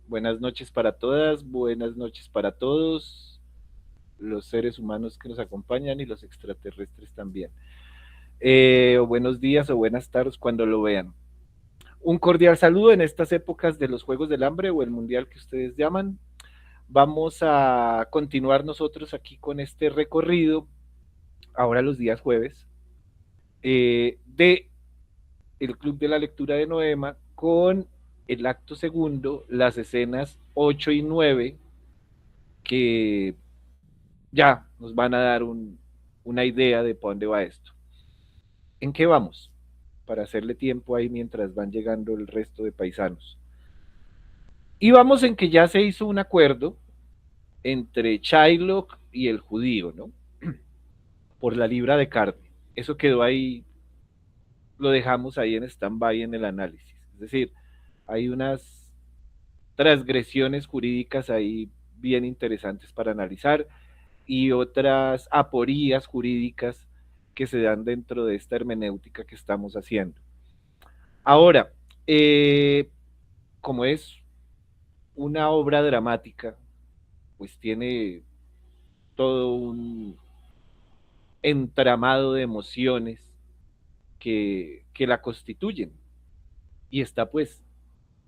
Buenas noches para todas, buenas noches para todos, los seres humanos que nos acompañan y los extraterrestres también. O buenos días o buenas tardes cuando lo vean. Un cordial saludo en estas épocas de los Juegos del Hambre o el Mundial que ustedes llaman. Vamos a continuar nosotros aquí con este recorrido, ahora los días jueves, de el Club de la Lectura de Noema con el acto segundo, las escenas 8 y 9 que ya nos van a dar una idea de para dónde va esto. ¿En qué vamos? Para hacerle tiempo ahí mientras van llegando el resto de paisanos. Y vamos en que ya se hizo un acuerdo entre Shylock y el judío, ¿no? Por la libra de carne. Eso quedó ahí, lo dejamos ahí en stand-by en el análisis. Es decir, hay unas transgresiones jurídicas ahí bien interesantes para analizar y otras aporías jurídicas que se dan dentro de esta hermenéutica que estamos haciendo. Ahora, como es una obra dramática, pues tiene todo un entramado de emociones que la constituyen. Y está pues,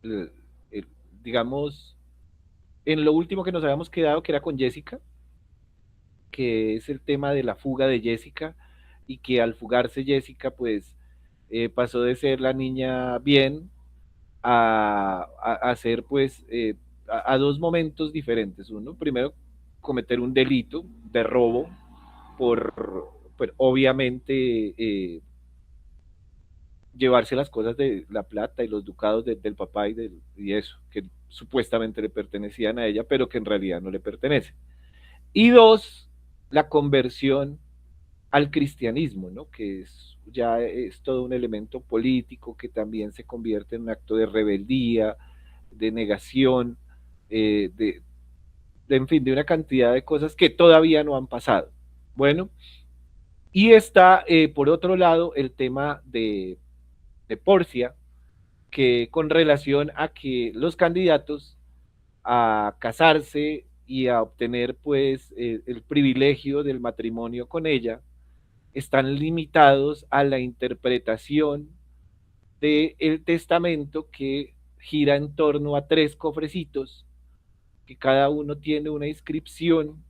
el, el, digamos, en lo último que nos habíamos quedado, que era con Jessica, que es el tema de la fuga de Jessica, y que al fugarse Jessica, pues pasó de ser la niña bien a ser pues a dos momentos diferentes. Uno, primero, cometer un delito de robo por obviamente llevarse las cosas de la plata y los ducados del papá y eso, que supuestamente le pertenecían a ella, pero que en realidad no le pertenece. Y dos, la conversión al cristianismo, ¿no? Que es, ya es todo un elemento político que también se convierte en un acto de rebeldía, de negación, eh, de, en fin, de una cantidad de cosas que todavía no han pasado. Bueno, y está por otro lado el tema de Porcia, que con relación a que los candidatos a casarse y a obtener pues el privilegio del matrimonio con ella, están limitados a la interpretación del testamento que gira en torno a tres cofrecitos, que cada uno tiene una inscripción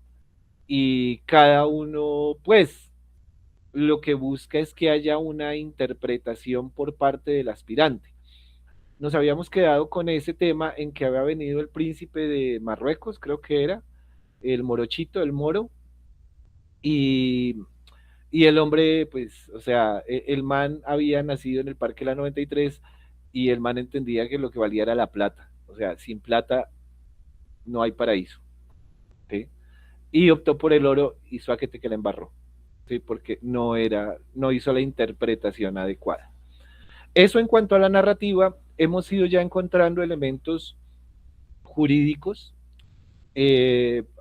y cada uno, pues, lo que busca es que haya una interpretación por parte del aspirante. Nos habíamos quedado con ese tema en que había venido el príncipe de Marruecos, creo que era, el morochito, el moro, y y el hombre, pues, o sea, el man había nacido en el Parque La 93 y el man entendía que lo que valía era la plata. O sea, sin plata no hay paraíso. ¿Sí? Y optó por el oro y suáquete que la embarró. ¿Sí? Porque no hizo la interpretación adecuada. Eso en cuanto a la narrativa, hemos ido ya encontrando elementos jurídicos.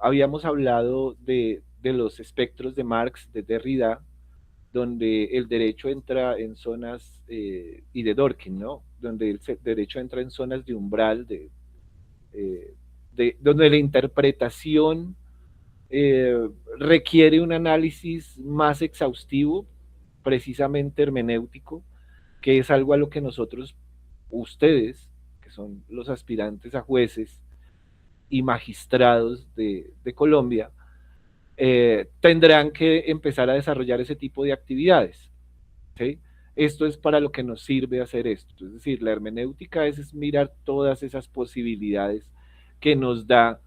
Habíamos hablado de los espectros de Marx, de Derrida, donde el derecho entra en zonas, y de Dworkin, ¿no? Donde el derecho entra en zonas de umbral, donde la interpretación requiere un análisis más exhaustivo, precisamente hermenéutico, que es algo a lo que nosotros, ustedes, que son los aspirantes a jueces y magistrados de Colombia, tendrán que empezar a desarrollar ese tipo de actividades. ¿Sí? Esto es para lo que nos sirve hacer esto. Es decir, la hermenéutica es mirar todas esas posibilidades que nos da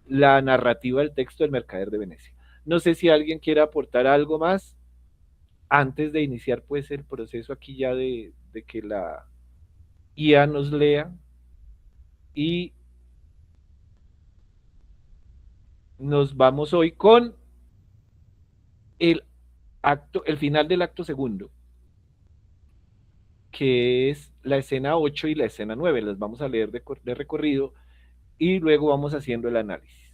la narrativa del texto del Mercader de Venecia. No sé si alguien quiere aportar algo más antes de iniciar pues el proceso aquí ya de que la IA nos lea y nos vamos hoy con el el final del acto segundo, que es la escena 8 y la escena 9. Las vamos a leer de recorrido y luego vamos haciendo el análisis.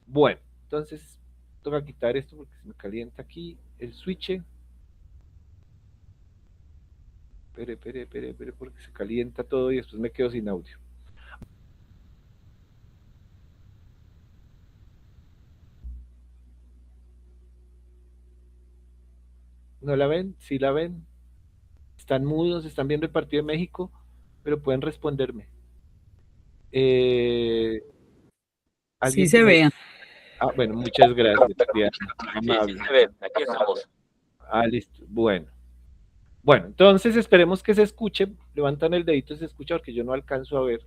Bueno, entonces toca quitar esto porque se me calienta aquí el switch. Espere, porque se calienta todo y después me quedo sin audio. ¿No la ven? ¿Sí la ven? Están mudos, están viendo el partido de México, pero pueden responderme. Eh, Sí ¿Alguien se tiene? ve. Ah, bueno, muchas gracias, Diana, Sí, sí amable. se ve, aquí estamos. Ah, listo. Bueno. Bueno, entonces esperemos que se escuche. Levantan el dedito, se escucha porque yo no alcanzo a ver.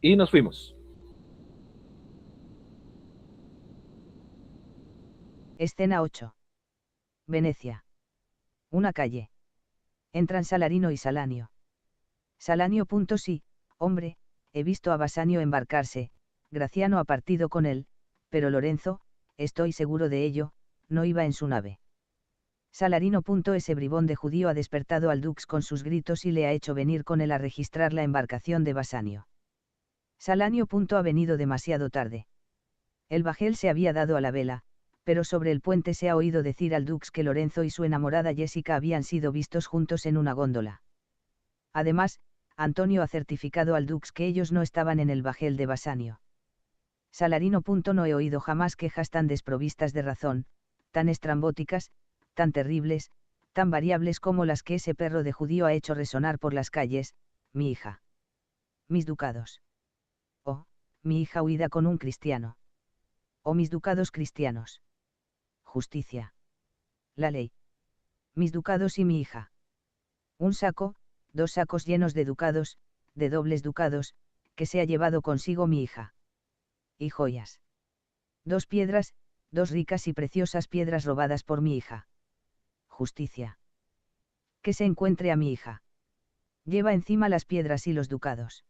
Y nos fuimos. Escena 8. Venecia. Una calle. Entran Salarino y Salanio. Salanio. Sí, hombre, he visto a Basanio embarcarse, Graciano ha partido con él, pero Lorenzo, estoy seguro de ello, no iba en su nave. Salarino. Ese bribón de judío ha despertado al Dux con sus gritos y le ha hecho venir con él a registrar la embarcación de Basanio. Salanio. Ha venido demasiado tarde. El bajel se había dado a la vela, pero sobre el puente se ha oído decir al Dux que Lorenzo y su enamorada Jessica habían sido vistos juntos en una góndola. Además, Antonio ha certificado al Dux que ellos no estaban en el bajel de Basanio. Salarino. No he oído jamás quejas tan desprovistas de razón, tan estrambóticas, tan terribles, tan variables como las que ese perro de judío ha hecho resonar por las calles, mi hija. Mis ducados. Oh, mi hija huida con un cristiano. Oh, mis ducados cristianos. Justicia. La ley. Mis ducados y mi hija. Un saco, 2 sacos llenos de ducados, de dobles ducados, que se ha llevado consigo mi hija. Y joyas. 2 piedras, 2 ricas y preciosas piedras robadas por mi hija. Justicia. Que se encuentre a mi hija. Lleva encima las piedras y los ducados.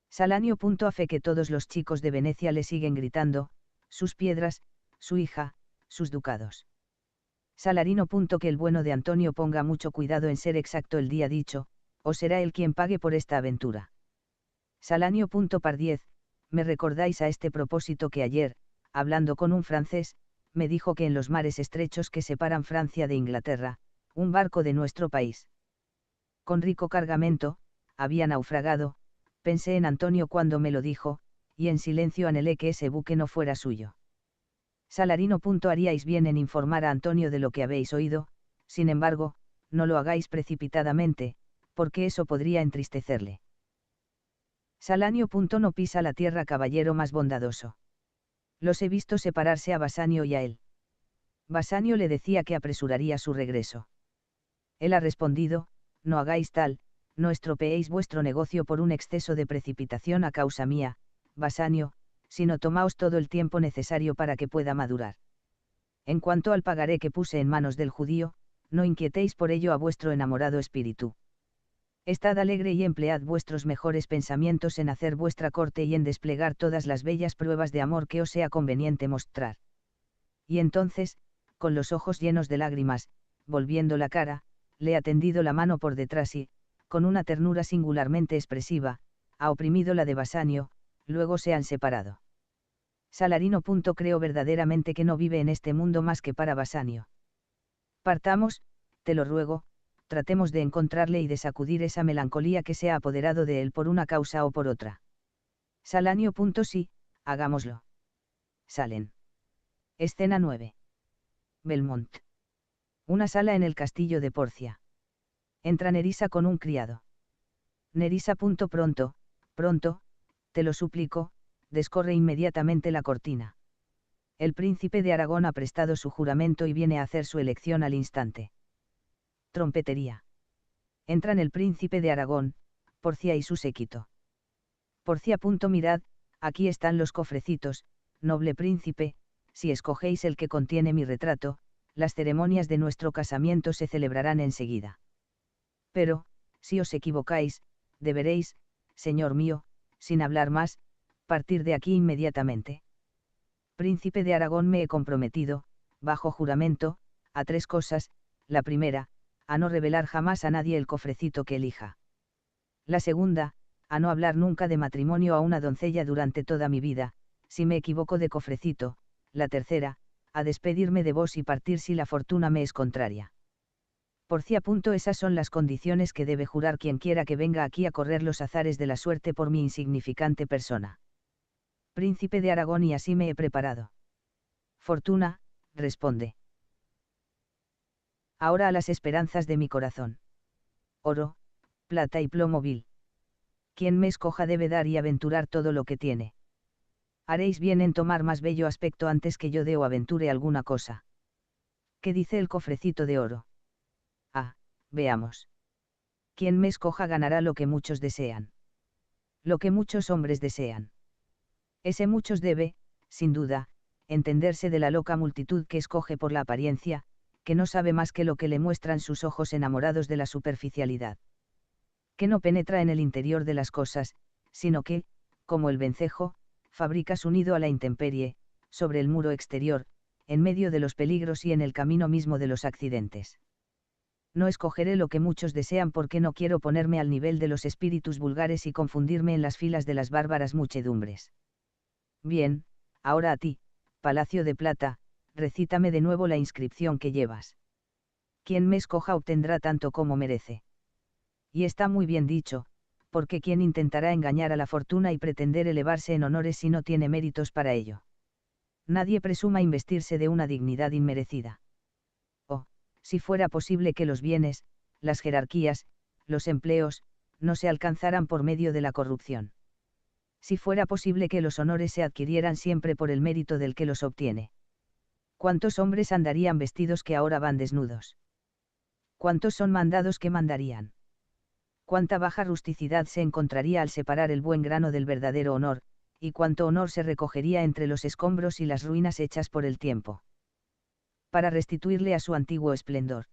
Salanio. A fe que todos los chicos de Venecia le siguen gritando, sus piedras, su hija, sus ducados. Salarino. Que el bueno de Antonio ponga mucho cuidado en ser exacto el día dicho, o será él quien pague por esta aventura. Salanio. Par 10, me recordáis a este propósito que ayer, hablando con un francés, me dijo que en los mares estrechos que separan Francia de Inglaterra, un barco de nuestro país, con rico cargamento, había naufragado. Pensé en Antonio cuando me lo dijo, y en silencio anhelé que ese buque no fuera suyo. Salarino. Haríais bien en informar a Antonio de lo que habéis oído, sin embargo, no lo hagáis precipitadamente, porque eso podría entristecerle. Salanio. No pisa la tierra, caballero más bondadoso. Los he visto separarse a Basanio y a él. Basanio le decía que apresuraría su regreso. Él ha respondido, no hagáis tal, no estropeéis vuestro negocio por un exceso de precipitación a causa mía, Basanio, sino tomaos todo el tiempo necesario para que pueda madurar. En cuanto al pagaré que puse en manos del judío, no inquietéis por ello a vuestro enamorado espíritu. Estad alegre y emplead vuestros mejores pensamientos en hacer vuestra corte y en desplegar todas las bellas pruebas de amor que os sea conveniente mostrar. Y entonces, con los ojos llenos de lágrimas, volviendo la cara, le ha tendido la mano por detrás y, con una ternura singularmente expresiva, ha oprimido la de Basanio, luego se han separado. Salarino. Creo verdaderamente que no vive en este mundo más que para Basanio. Partamos, te lo ruego, tratemos de encontrarle y de sacudir esa melancolía que se ha apoderado de él por una causa o por otra. Salanio. Sí, hagámoslo. Salen. Escena 9. Belmont. Una sala en el castillo de Porcia. Entra Nerissa con un criado. Nerissa. Pronto, pronto, te lo suplico, descorre inmediatamente la cortina. El príncipe de Aragón ha prestado su juramento y viene a hacer su elección al instante. Trompetería. Entran el príncipe de Aragón, Porcia y su séquito. Porcia. Mirad, aquí están los cofrecitos, noble príncipe, si escogéis el que contiene mi retrato, las ceremonias de nuestro casamiento se celebrarán enseguida. Pero, si os equivocáis, deberéis, señor mío, sin hablar más, partir de aquí inmediatamente. Príncipe de Aragón, me he comprometido, bajo juramento, a 3 cosas, la primera, a no revelar jamás a nadie el cofrecito que elija. La segunda, a no hablar nunca de matrimonio a una doncella durante toda mi vida, si me equivoco de cofrecito. La tercera, a despedirme de vos y partir si la fortuna me es contraria. Porcia. Esas son las condiciones que debe jurar quien quiera que venga aquí a correr los azares de la suerte por mi insignificante persona. Príncipe de Aragón, y así me he preparado. Fortuna, responde. Ahora a las esperanzas de mi corazón. Oro, plata y plomo vil. Quien me escoja debe dar y aventurar todo lo que tiene. Haréis bien en tomar más bello aspecto antes que yo dé o aventure alguna cosa. ¿Qué dice el cofrecito de oro? Ah, veamos. Quien me escoja ganará lo que muchos desean. Lo que muchos hombres desean. Ese muchos debe, sin duda, entenderse de la loca multitud que escoge por la apariencia, que no sabe más que lo que le muestran sus ojos enamorados de la superficialidad. Que no penetra en el interior de las cosas, sino que, como el vencejo, fabrica su nido a la intemperie, sobre el muro exterior, en medio de los peligros y en el camino mismo de los accidentes. No escogeré lo que muchos desean porque no quiero ponerme al nivel de los espíritus vulgares y confundirme en las filas de las bárbaras muchedumbres. Bien, ahora a ti, Palacio de Plata, recítame de nuevo la inscripción que llevas. Quien me escoja obtendrá tanto como merece. Y está muy bien dicho, porque quien intentará engañar a la fortuna y pretender elevarse en honores si no tiene méritos para ello. Nadie presuma investirse de una dignidad inmerecida. Oh, si fuera posible que los bienes, las jerarquías, los empleos, no se alcanzaran por medio de la corrupción. Si fuera posible que los honores se adquirieran siempre por el mérito del que los obtiene. ¿Cuántos hombres andarían vestidos que ahora van desnudos? ¿Cuántos son mandados que mandarían? Cuánta baja rusticidad se encontraría al separar el buen grano del verdadero honor, y cuánto honor se recogería entre los escombros y las ruinas hechas por el tiempo. Para restituirle a su antiguo esplendor.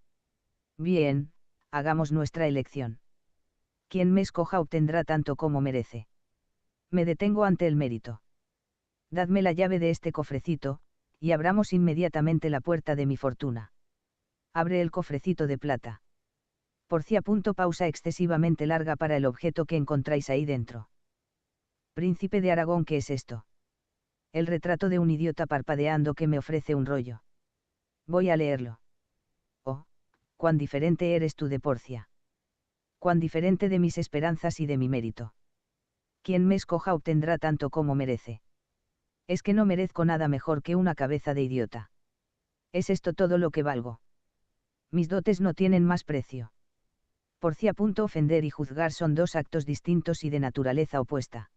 Bien, hagamos nuestra elección. Quien me escoja obtendrá tanto como merece. Me detengo ante el mérito. Dadme la llave de este cofrecito, y abramos inmediatamente la puerta de mi fortuna. Abre el cofrecito de plata. Porcia. Pausa excesivamente larga para el objeto que encontráis ahí dentro. Príncipe de Aragón, ¿qué es esto? El retrato de un idiota parpadeando que me ofrece un rollo. Voy a leerlo. Oh, cuán diferente eres tú de Porcia. Cuán diferente de mis esperanzas y de mi mérito. Quien me escoja obtendrá tanto como merece. Es que no merezco nada mejor que una cabeza de idiota. ¿Es esto todo lo que valgo? Mis dotes no tienen más precio. Porcia. Ofender y juzgar son dos actos distintos y de naturaleza opuesta.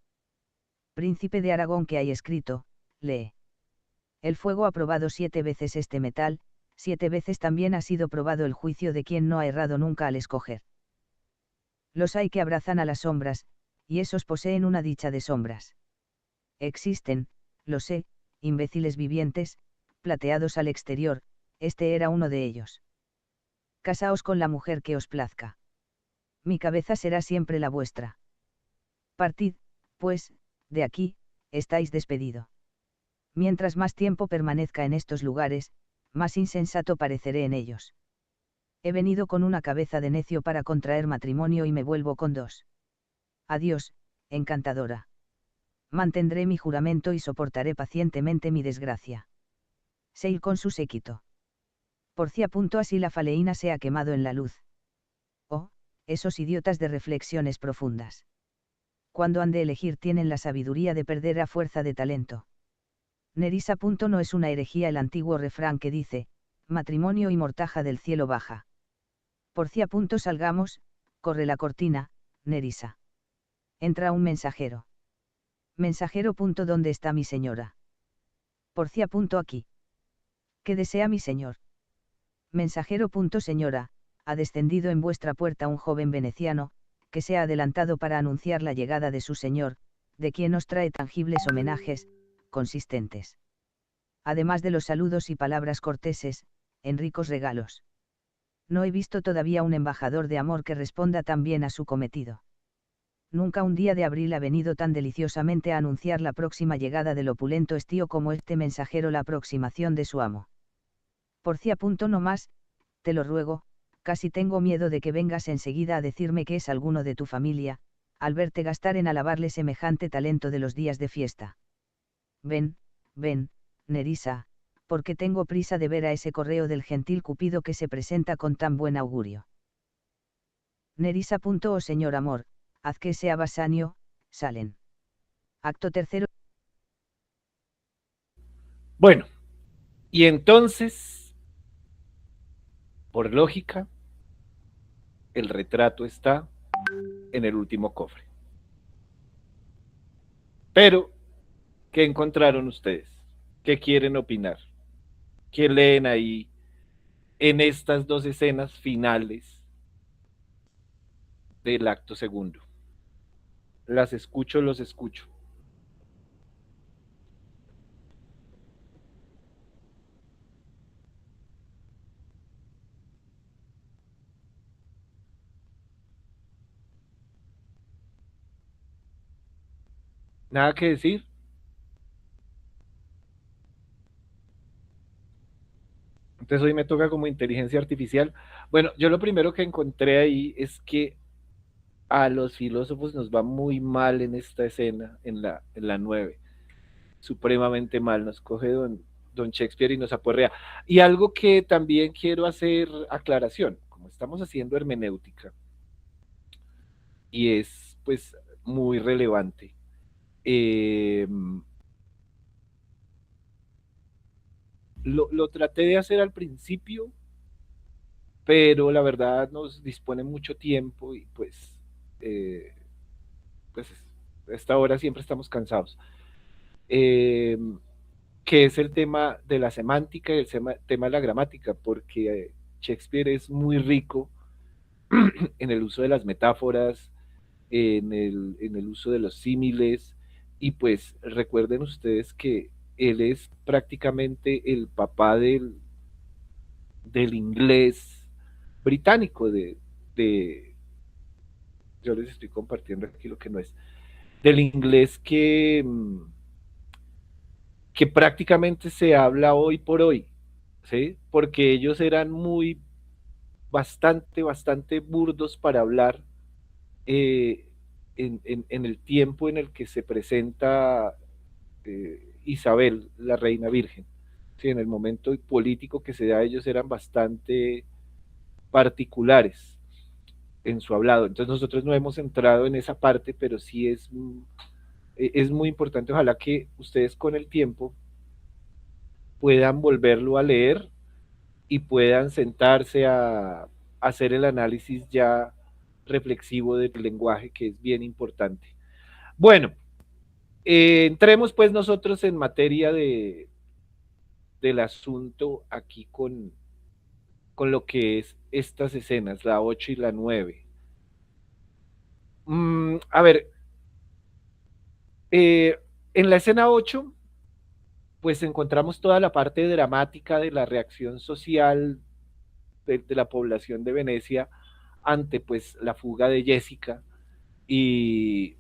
Príncipe de Aragón, que hay escrito, lee. El fuego ha probado 7 veces este metal, 7 veces también ha sido probado el juicio de quien no ha errado nunca al escoger. Los hay que abrazan a las sombras, y esos poseen una dicha de sombras. Existen, lo sé, imbéciles vivientes, plateados al exterior, este era uno de ellos. Casaos con la mujer que os plazca. Mi cabeza será siempre la vuestra. Partid, pues, de aquí, estáis despedido. Mientras más tiempo permanezca en estos lugares, más insensato pareceré en ellos. He venido con una cabeza de necio para contraer matrimonio y me vuelvo con 2. Adiós, encantadora. Mantendré mi juramento y soportaré pacientemente mi desgracia. Seil con su séquito. Porcia. Así la faleína se ha quemado en la luz. Oh, esos idiotas de reflexiones profundas. Cuando han de elegir tienen la sabiduría de perder a fuerza de talento. Nerissa. No es una herejía el antiguo refrán que dice, matrimonio y mortaja del cielo baja. Porcia. Salgamos, corre la cortina, Nerissa. Entra un mensajero. Mensajero. ¿Dónde está mi señora? Porcia. Aquí. ¿Qué desea mi señor? Mensajero. Señora, ha descendido en vuestra puerta un joven veneciano, que se ha adelantado para anunciar la llegada de su señor, de quien os trae tangibles homenajes, consistentes. Además de los saludos y palabras corteses, en ricos regalos. No he visto todavía un embajador de amor que responda tan bien a su cometido. Nunca un día de abril ha venido tan deliciosamente a anunciar la próxima llegada del opulento estío como este mensajero la aproximación de su amo. Porcia. No más, te lo ruego, casi tengo miedo de que vengas enseguida a decirme que es alguno de tu familia, al verte gastar en alabarle semejante talento de los días de fiesta. Ven, ven, Nerissa, porque tengo prisa de ver a ese correo del gentil Cupido que se presenta con tan buen augurio. Nerissa. Oh señor amor, haz que sea Basanio, salen. Acto tercero. Bueno, y entonces Por lógica, el retrato está en el último cofre. Pero, ¿qué encontraron ustedes? ¿Qué quieren opinar? ¿Qué leen ahí en estas dos escenas finales del acto segundo? Las escucho, los escucho. ¿Nada que decir? Entonces hoy me toca como inteligencia artificial. Bueno, yo lo primero que encontré ahí es que a los filósofos nos va muy mal en esta escena, en la 9, supremamente mal, nos coge don Shakespeare y nos aporrea. Y algo que también quiero hacer aclaración, como estamos haciendo hermenéutica, y es pues muy relevante. Eh, lo traté de hacer al principio, pero la verdad nos dispone mucho tiempo y eh, pues a esta hora siempre estamos cansados. Eh, que es el tema de la semántica y el tema de la gramática, porque Shakespeare es muy rico en el uso de las metáforas, en el uso de los símiles, y pues recuerden ustedes que él es prácticamente el papá del inglés británico, de, yo les estoy compartiendo aquí lo que no es, del inglés que prácticamente se habla hoy por hoy, ¿sí? Porque ellos eran bastante burdos para hablar eh, en el tiempo en el que se presenta Isabel, la reina virgen. Sí, en el momento político que se da, ellos eran bastante particulares en su hablado. Entonces nosotros no hemos entrado en esa parte, pero sí es muy importante. Ojalá que ustedes con el tiempo puedan volverlo a leer y puedan sentarse a hacer el análisis ya reflexivo del lenguaje, que es bien importante. Bueno, entremos pues nosotros en materia del asunto aquí con lo que es estas escenas, la 8 y la 9. A ver, eh, en la escena 8 pues encontramos toda la parte dramática de la reacción social de la población de Venecia ante pues la fuga de Jessica y,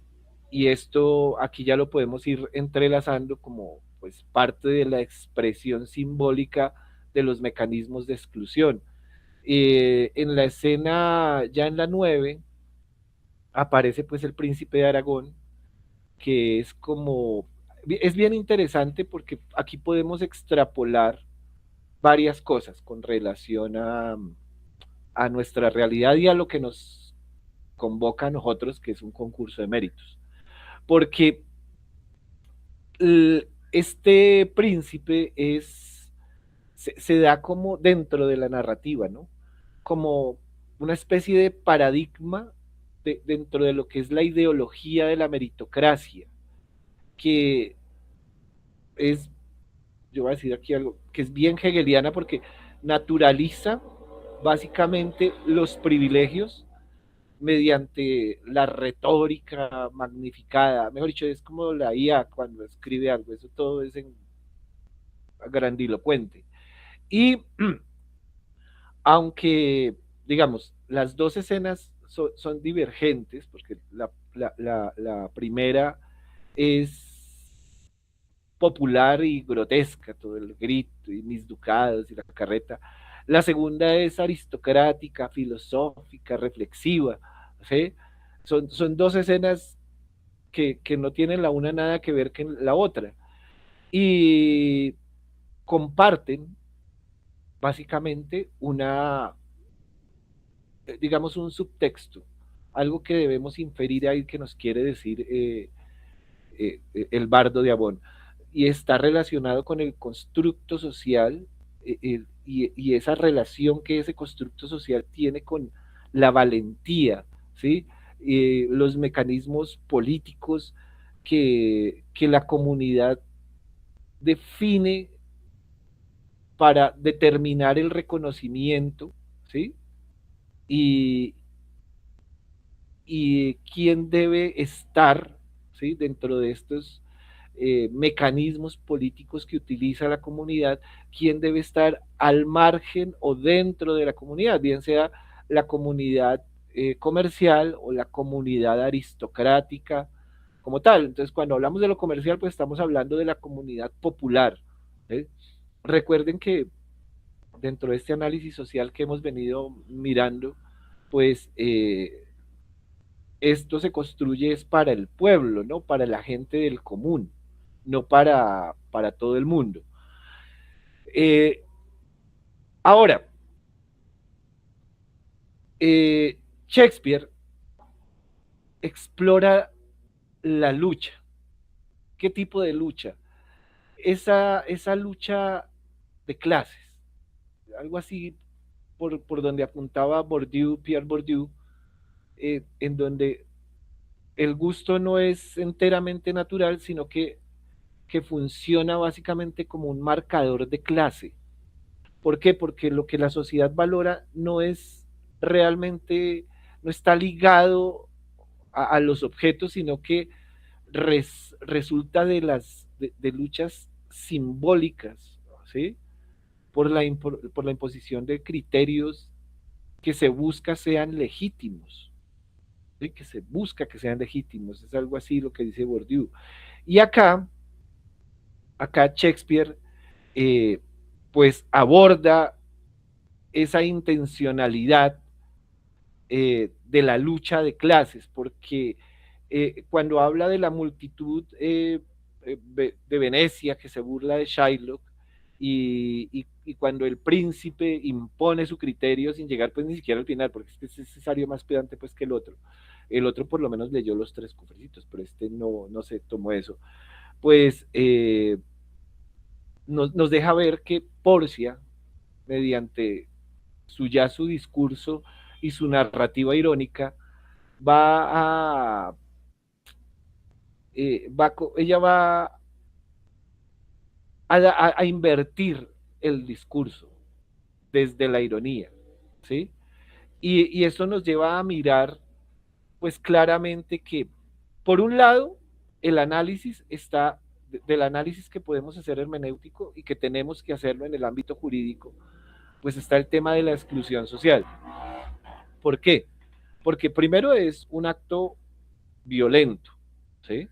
y esto aquí ya lo podemos ir entrelazando como pues parte de la expresión simbólica de los mecanismos de exclusión. En la escena, ya en la 9 aparece pues el príncipe de Aragón, que es como, es bien interesante porque aquí podemos extrapolar varias cosas con relación a nuestra realidad y a lo que nos convoca a nosotros, que es un concurso de méritos. Porque este príncipe se da como dentro de la narrativa, ¿no? Como una especie de paradigma dentro de lo que es la ideología de la meritocracia, que es, yo voy a decir aquí algo, que es bien hegeliana porque naturaliza básicamente los privilegios mediante la retórica magnificada. Mejor dicho, es como la IA cuando escribe algo, eso todo es en grandilocuente. Y aunque, digamos, las dos escenas son divergentes, porque la primera es popular y grotesca, todo el grito y mis ducados y la carreta. La segunda es aristocrática, filosófica, reflexiva, ¿sí? Son dos escenas que no tienen la una nada que ver con la otra. Y comparten básicamente digamos, un subtexto, algo que debemos inferir ahí que nos quiere decir el bardo de Abón. Y está relacionado con el constructo social y esa relación que ese constructo social tiene con la valentía, ¿sí? Los mecanismos políticos que la comunidad define para determinar el reconocimiento, ¿sí? Y, y quién debe estar, ¿sí? Dentro de estos mecanismos políticos que utiliza la comunidad, quién debe estar al margen o dentro de la comunidad, bien sea la comunidad comercial o la comunidad aristocrática como tal. Entonces, cuando hablamos de lo comercial, pues estamos hablando de la comunidad popular. ¿Sí? Recuerden que dentro de este análisis social que hemos venido mirando, pues esto se construye es para el pueblo, ¿no? Para la gente del común, no para todo el mundo. Eh, ahora, Shakespeare explora la lucha. ¿Qué tipo de lucha? Esa lucha de clases, algo así por donde apuntaba Bourdieu, Pierre Bourdieu, en donde el gusto no es enteramente natural, sino que funciona básicamente como un marcador de clase. ¿Por qué? Porque lo que la sociedad valora no es realmente, no está ligado a los objetos, sino que resulta de luchas simbólicas, ¿sí? Por la imposición de criterios que se busca sean legítimos, ¿sí? Que se busca que sean legítimos, es algo así lo que dice Bourdieu. Y acá Shakespeare eh, pues aborda esa intencionalidad de la lucha de clases, porque cuando habla de la multitud de Venecia que se burla de Shylock y cuando el príncipe impone su criterio sin llegar pues ni siquiera al final, porque este es necesario más pedante pues que el otro por lo menos leyó los tres cofrecitos, pero este no se tomó eso, pues nos deja ver que Porcia, mediante su discurso y su narrativa irónica, va a, ella va a invertir el discurso desde la ironía, ¿sí? Y eso nos lleva a mirar, pues claramente que, por un lado, el análisis está, del análisis que podemos hacer hermenéutico y que tenemos que hacerlo en el ámbito jurídico, pues está el tema de la exclusión social. ¿Por qué? Porque primero es un acto violento, ¿sí?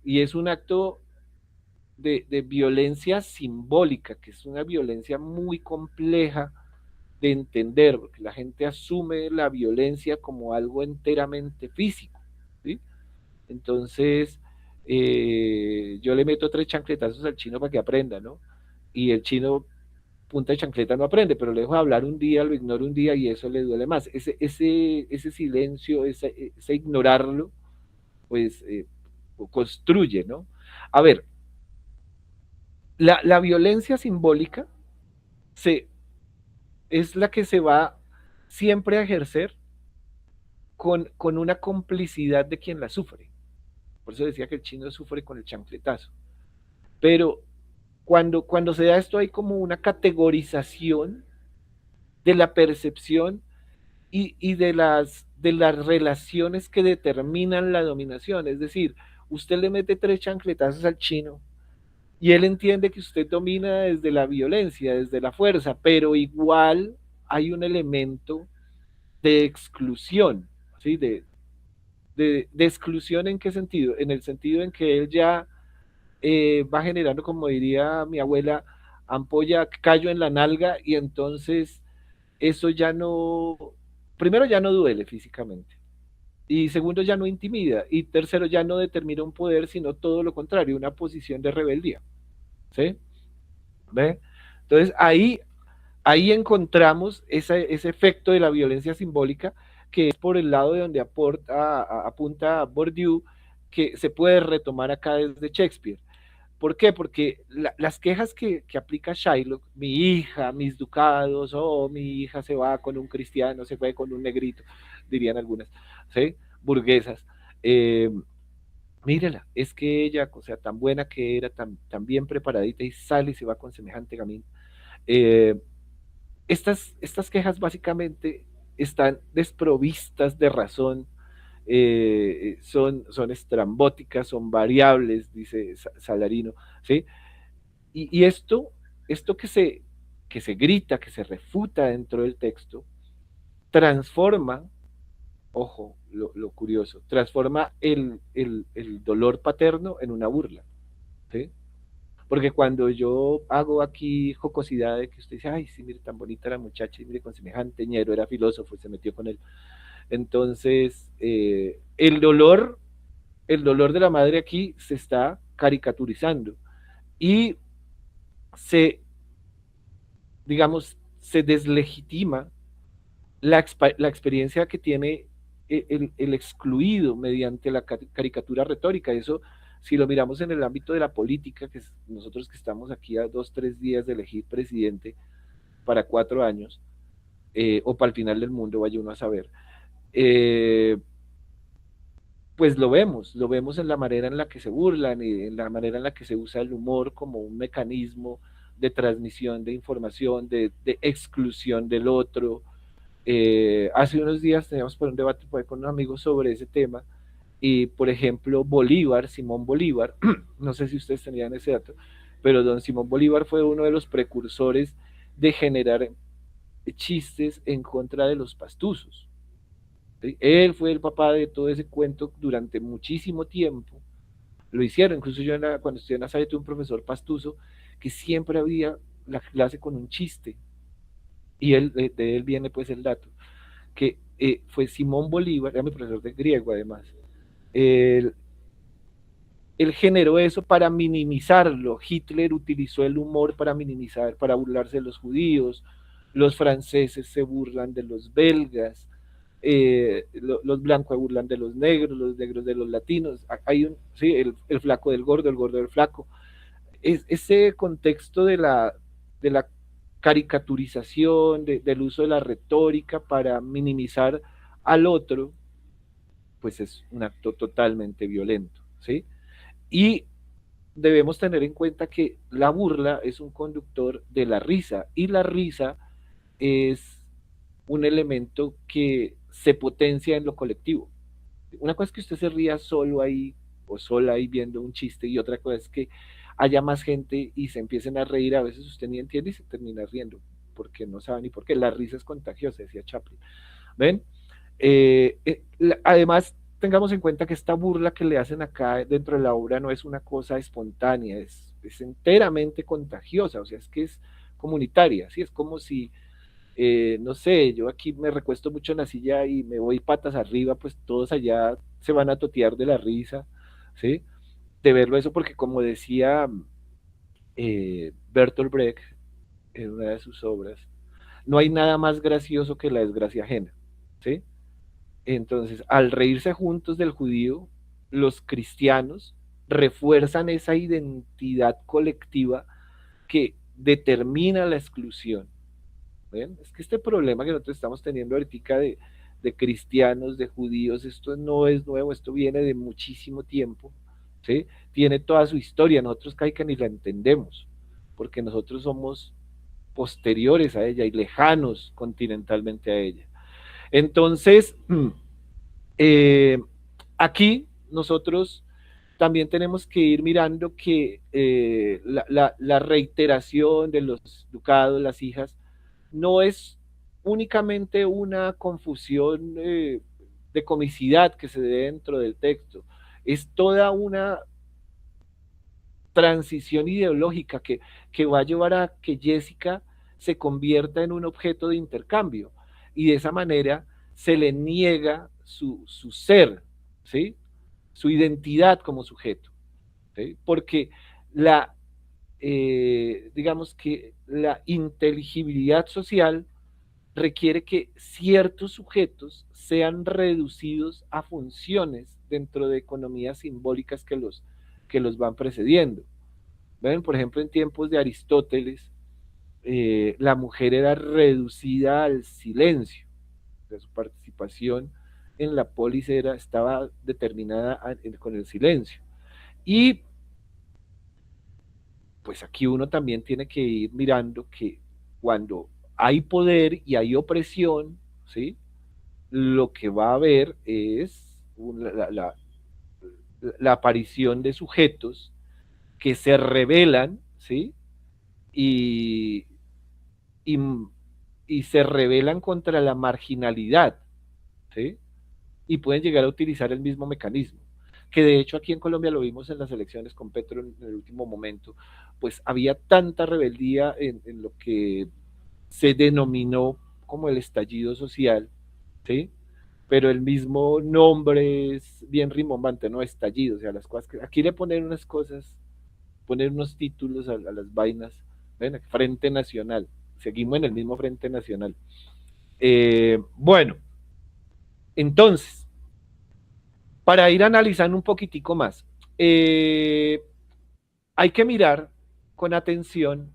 Y es un acto de violencia simbólica, que es una violencia muy compleja de entender, porque la gente asume la violencia como algo enteramente físico, ¿sí? Entonces, yo le meto 3 chancletazos al chino para que aprenda, ¿no? Y el chino punta de chancleta no aprende, pero le dejo de hablar un día, lo ignoro un día y eso le duele más. Ese silencio, ese ignorarlo, pues construye, ¿no? A ver, la violencia simbólica se, es la que se va siempre a ejercer con una complicidad de quien la sufre. Por eso decía que el chino sufre con el chancletazo. Pero cuando se da esto hay como una categorización de la percepción y de las relaciones que determinan la dominación. Es decir, usted le mete 3 chancletazos al chino y él entiende que usted domina desde la violencia, desde la fuerza, pero igual hay un elemento de exclusión, ¿sí? De exclusión en qué sentido? En el sentido en que él ya va generando, como diría mi abuela, ampolla, callo en la nalga y entonces eso ya no, primero ya no duele físicamente. Y segundo, ya no intimida. Y tercero, ya no determina un poder, sino todo lo contrario, una posición de rebeldía. ¿Sí? ¿Ve? Entonces ahí encontramos ese efecto de la violencia simbólica, que es por el lado de donde apunta Bourdieu, que se puede retomar acá desde Shakespeare. ¿Por qué? Porque las quejas que aplica Shylock, mi hija, mis ducados, oh, mi hija se va con un cristiano, se fue con un negrito, dirían algunas, ¿sí? Burguesas. Eh, Mírela, es que ella, o sea, tan buena que era, tan bien preparadita y sale y se va con semejante camino. Eh, estas quejas básicamente están desprovistas de razón, son estrambóticas, son variables, dice Salarino, ¿sí? Y esto que se grita, que se refuta dentro del texto, transforma, ojo, lo curioso, transforma el dolor paterno en una burla, ¿sí? Porque cuando yo hago aquí jocosidad de que usted dice, ay, sí, mire, tan bonita la muchacha, y mire, con semejante ñero, era filósofo, y se metió con él. Entonces, el dolor de la madre aquí se está caricaturizando y se, digamos, se deslegitima la experiencia que tiene el excluido mediante la caricatura retórica. Eso, si lo miramos en el ámbito de la política, que nosotros que estamos aquí a 2, 3 días de elegir presidente para 4 años, o para el final del mundo, vaya uno a saber, eh, pues lo vemos en la manera en la que se burlan y en la manera en la que se usa el humor como un mecanismo de transmisión de información, de exclusión del otro. Hace unos días teníamos por un debate con un amigo sobre ese tema y, por ejemplo, Bolívar, Simón Bolívar, no sé si ustedes tenían ese dato, pero don Simón Bolívar fue uno de los precursores de generar chistes en contra de los pastusos. ¿Sí? Él fue el papá de todo ese cuento durante muchísimo tiempo. Lo hicieron, incluso yo cuando estudié en la tuve un profesor pastuso que siempre había la clase con un chiste. Y de él viene pues el dato, que fue Simón Bolívar, era mi profesor de griego además. Él, él generó eso para minimizarlo. Hitler utilizó el humor para minimizar, para burlarse de los judíos. Los franceses se burlan de los belgas. Los blancos se burlan de los negros de los latinos. Hay sí, el flaco del gordo, el gordo del flaco. Ese contexto de la caricaturización, del uso de la retórica para minimizar al otro, pues es un acto totalmente violento, ¿sí? Y debemos tener en cuenta que la burla es un conductor de la risa y la risa es un elemento que se potencia en lo colectivo. Una cosa es que usted se ría solo ahí o sola ahí viendo un chiste y otra cosa es que haya más gente y se empiecen a reír, a veces usted ni entiende y se termina riendo porque no sabe ni por qué. La risa es contagiosa, decía Chaplin. ¿Ven? Además, tengamos en cuenta que esta burla que le hacen acá dentro de la obra no es una cosa espontánea, es enteramente contagiosa, o sea, es que es comunitaria, ¿sí? Es como si, no sé, yo aquí me recuesto mucho en la silla y me voy patas arriba, pues todos allá se van a totear de la risa, ¿sí? De verlo eso, porque como decía Bertolt Brecht en una de sus obras, no hay nada más gracioso que la desgracia ajena, ¿sí? Entonces, al reírse juntos del judío, los cristianos refuerzan esa identidad colectiva que determina la exclusión. ¿Ven? Es que este problema que nosotros estamos teniendo ahorita de cristianos, de judíos, esto no es nuevo, esto viene de muchísimo tiempo, ¿sí? Tiene toda su historia, nosotros casi que ni la entendemos, porque nosotros somos posteriores a ella y lejanos continentalmente a ella. Entonces, eh, aquí nosotros también tenemos que ir mirando que la reiteración de los ducados, las hijas, no es únicamente una confusión de comicidad que se dé dentro del texto, es toda una transición ideológica que va a llevar a que Jessica se convierta en un objeto de intercambio y de esa manera se le niega su ser, ¿sí? Su identidad como sujeto, ¿sí? Porque digamos que la inteligibilidad social requiere que ciertos sujetos sean reducidos a funciones dentro de economías simbólicas que los van precediendo. Ven, por ejemplo, en tiempos de Aristóteles, la mujer era reducida al silencio, de su participación en la polis estaba determinada con el silencio. Y pues aquí uno también tiene que ir mirando que cuando hay poder y hay opresión, ¿sí? Lo que va a haber es la aparición de sujetos que se rebelan, ¿sí? Y, y, y se rebelan contra la marginalidad, ¿sí? Y pueden llegar a utilizar el mismo mecanismo. Que de hecho aquí en Colombia lo vimos en las elecciones con Petro en el último momento, pues había tanta rebeldía en lo que se denominó como el estallido social, ¿sí? Pero el mismo nombre es bien rimbombante, ¿no? Estallido, o sea, las cosas que aquí le ponen unas cosas, poner unos títulos a las vainas, ¿ven? Frente Nacional, seguimos en el mismo Frente Nacional. Bueno, entonces, para ir analizando un poquitico más, eh, hay que mirar con atención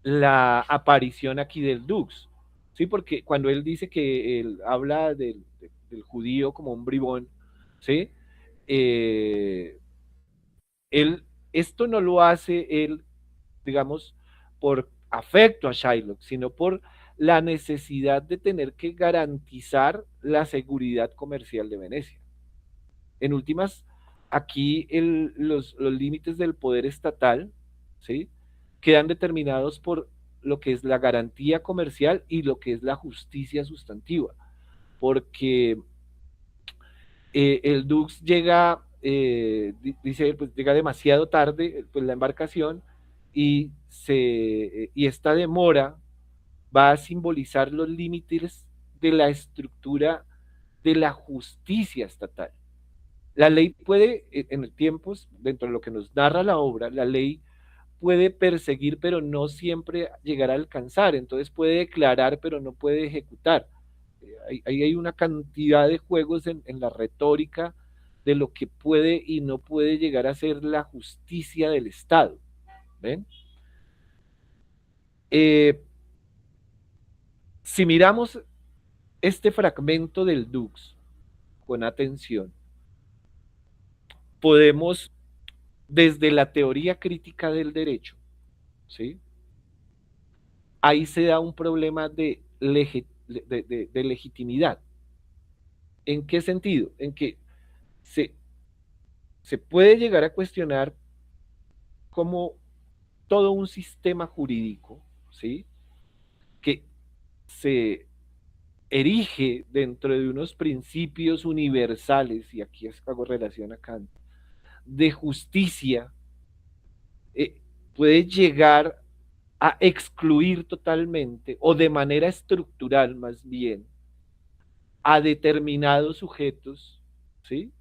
la aparición aquí del Dux, ¿sí? Porque cuando él dice que él habla del judío como un bribón, ¿sí? Eh, él, esto no lo hace él, digamos, por afecto a Shylock, sino por la necesidad de tener que garantizar la seguridad comercial de Venecia. En últimas, aquí los límites del poder estatal, ¿sí? Quedan determinados por lo que es la garantía comercial y lo que es la justicia sustantiva, porque el Dux llega, dice él, pues llega demasiado tarde, pues la embarcación, y esta demora va a simbolizar los límites de la estructura de la justicia estatal. La ley puede, en tiempos, dentro de lo que nos narra la obra, la ley puede perseguir, pero no siempre llegar a alcanzar. Entonces puede declarar, pero no puede ejecutar. Hay una cantidad de juegos en la retórica de lo que puede y no puede llegar a ser la justicia del Estado. ¿Ven? Eh, si miramos este fragmento del Dux con atención, podemos, desde la teoría crítica del derecho, ¿sí? Ahí se da un problema de legitimidad. ¿En qué sentido? En que se, se puede llegar a cuestionar cómo todo un sistema jurídico, ¿sí? Que se erige dentro de unos principios universales, y aquí hago relación a Kant, de justicia, eh, puede llegar a excluir totalmente o de manera estructural más bien a determinados sujetos, ¿sí?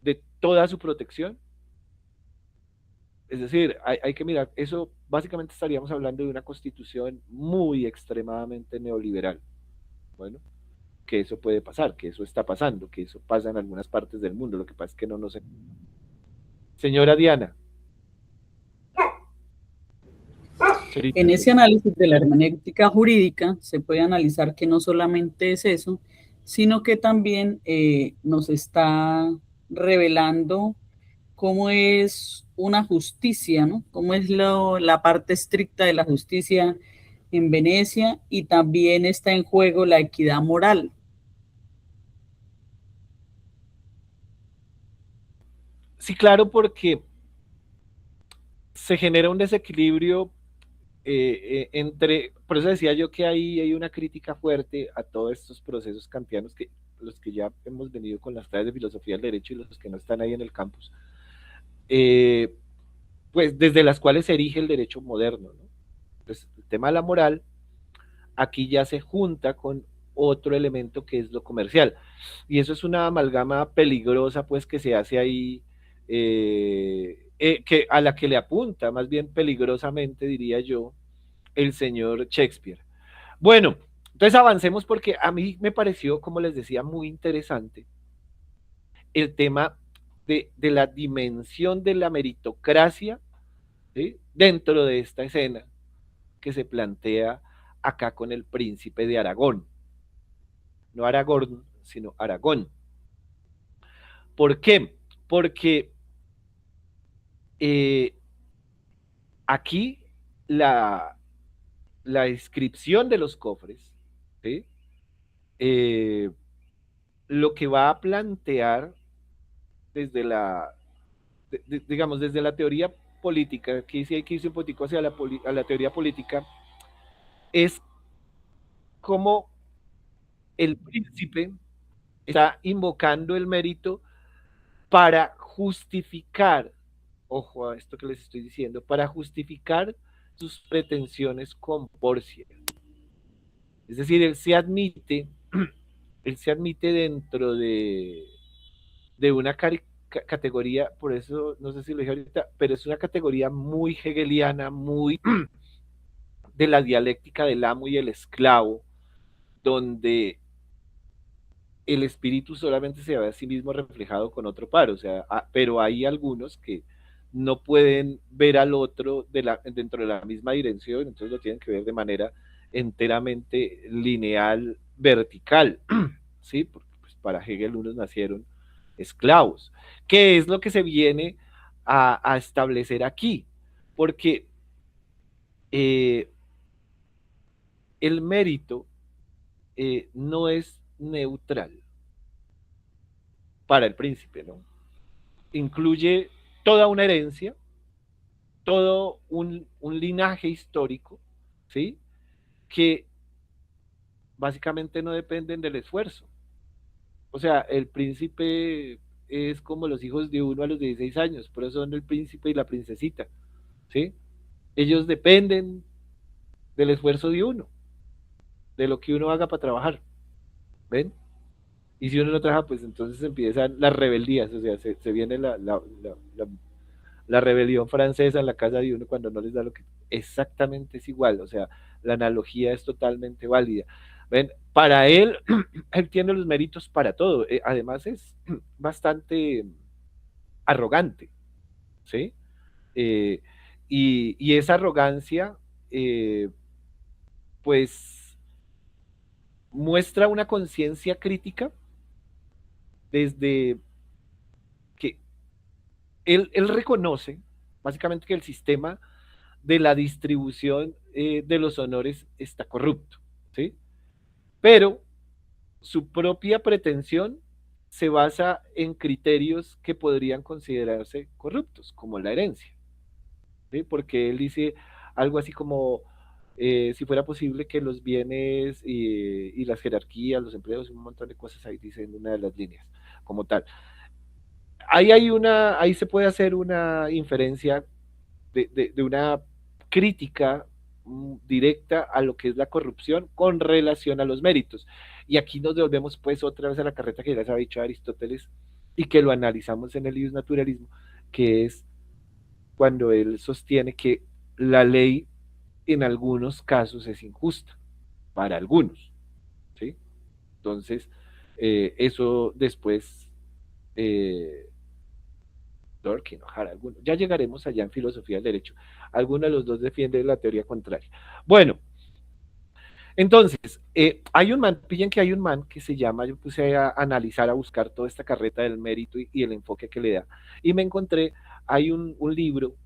De toda su protección. Es decir, hay que mirar, eso básicamente estaríamos hablando de una constitución muy extremadamente neoliberal. Bueno, que eso puede pasar, que eso está pasando, que eso pasa en algunas partes del mundo, lo que pasa es que no nos... Señora Diana. En Señorita. ese análisis de la hermenéutica jurídica se puede analizar que no solamente es eso, sino que también nos está revelando cómo es una justicia, ¿no? Cómo es la parte estricta de la justicia en Venecia, y también está en juego la equidad moral. Sí, claro, porque se genera un desequilibrio entre, por eso decía yo que ahí hay una crítica fuerte a todos estos procesos kantianos, que los que ya hemos venido con las clases de filosofía del derecho y los que no están ahí en el campus, eh, pues desde las cuales se erige el derecho moderno, ¿no? Entonces, el tema de la moral aquí ya se junta con otro elemento que es lo comercial. Y eso es una amalgama peligrosa, pues, que se hace ahí, que a la que le apunta, más bien peligrosamente, diría yo, el señor Shakespeare. Bueno, entonces avancemos porque a mí me pareció, como les decía, muy interesante el tema de la dimensión de la meritocracia ¿sí? Dentro de esta escena que se plantea acá con el príncipe de Aragón. No Aragorn, sino Aragón. ¿Por qué? Porque eh, aquí la, la descripción de los cofres, ¿sí? eh, lo que va a plantear desde digamos, desde la teoría política, que hice un poquitico hacia a la teoría política, es como el príncipe está invocando el mérito para justificar, ojo a esto que les estoy diciendo, para justificar sus pretensiones con Porcia. Es decir, él se admite dentro de una categoría, por eso no sé si lo dije ahorita, pero es una categoría muy hegeliana, muy de la dialéctica del amo y el esclavo, donde el espíritu solamente se ve a sí mismo reflejado con otro par, o sea, pero hay algunos que no pueden ver al otro dentro de la misma dirección, entonces lo tienen que ver de manera enteramente lineal, vertical, ¿sí? Porque pues, para Hegel unos nacieron esclavos, que es lo que se viene a establecer aquí, porque eh, el mérito no es neutral para el príncipe, ¿no? Incluye toda una herencia, todo un linaje histórico, ¿sí? Que básicamente no dependen del esfuerzo. O sea, el príncipe es como los hijos de uno a los 16 años, por eso son el príncipe y la princesita, ¿sí? Ellos dependen del esfuerzo de uno, de lo que uno haga para trabajar, ¿ven? Y si uno no trabaja, pues entonces empiezan las rebeldías, o sea, se viene la rebelión francesa en la casa de uno cuando no les da lo que exactamente es igual, o sea, la analogía es totalmente válida. ¿Ven? Para él, él tiene los méritos para todo, además es bastante arrogante, ¿sí? Eh, y esa arrogancia, eh, pues, muestra una conciencia crítica desde que él reconoce, básicamente, que el sistema de la distribución de los honores está corrupto, ¿sí? Pero su propia pretensión se basa en criterios que podrían considerarse corruptos, como la herencia, ¿sí? Porque él dice algo así como, si fuera posible que los bienes y las jerarquías, los empleos, un montón de cosas ahí dice en una de las líneas, como tal. Ahí se puede hacer una inferencia de una crítica directa a lo que es la corrupción con relación a los méritos. Y aquí nos devolvemos pues otra vez a la carreta que ya les había dicho Aristóteles y que lo analizamos en el Ius Naturalismo, que es cuando él sostiene que la ley en algunos casos es injusta, para algunos, ¿sí? Entonces, eso después eh, Dworkin, ojalá alguno. Ya llegaremos allá en filosofía del derecho. Alguno de los dos defiende la teoría contraria. Bueno, entonces, hay un man, pillen que hay un man que se llama, yo puse a analizar, a buscar toda esta carreta del mérito y el enfoque que le da. Y me encontré, hay un libro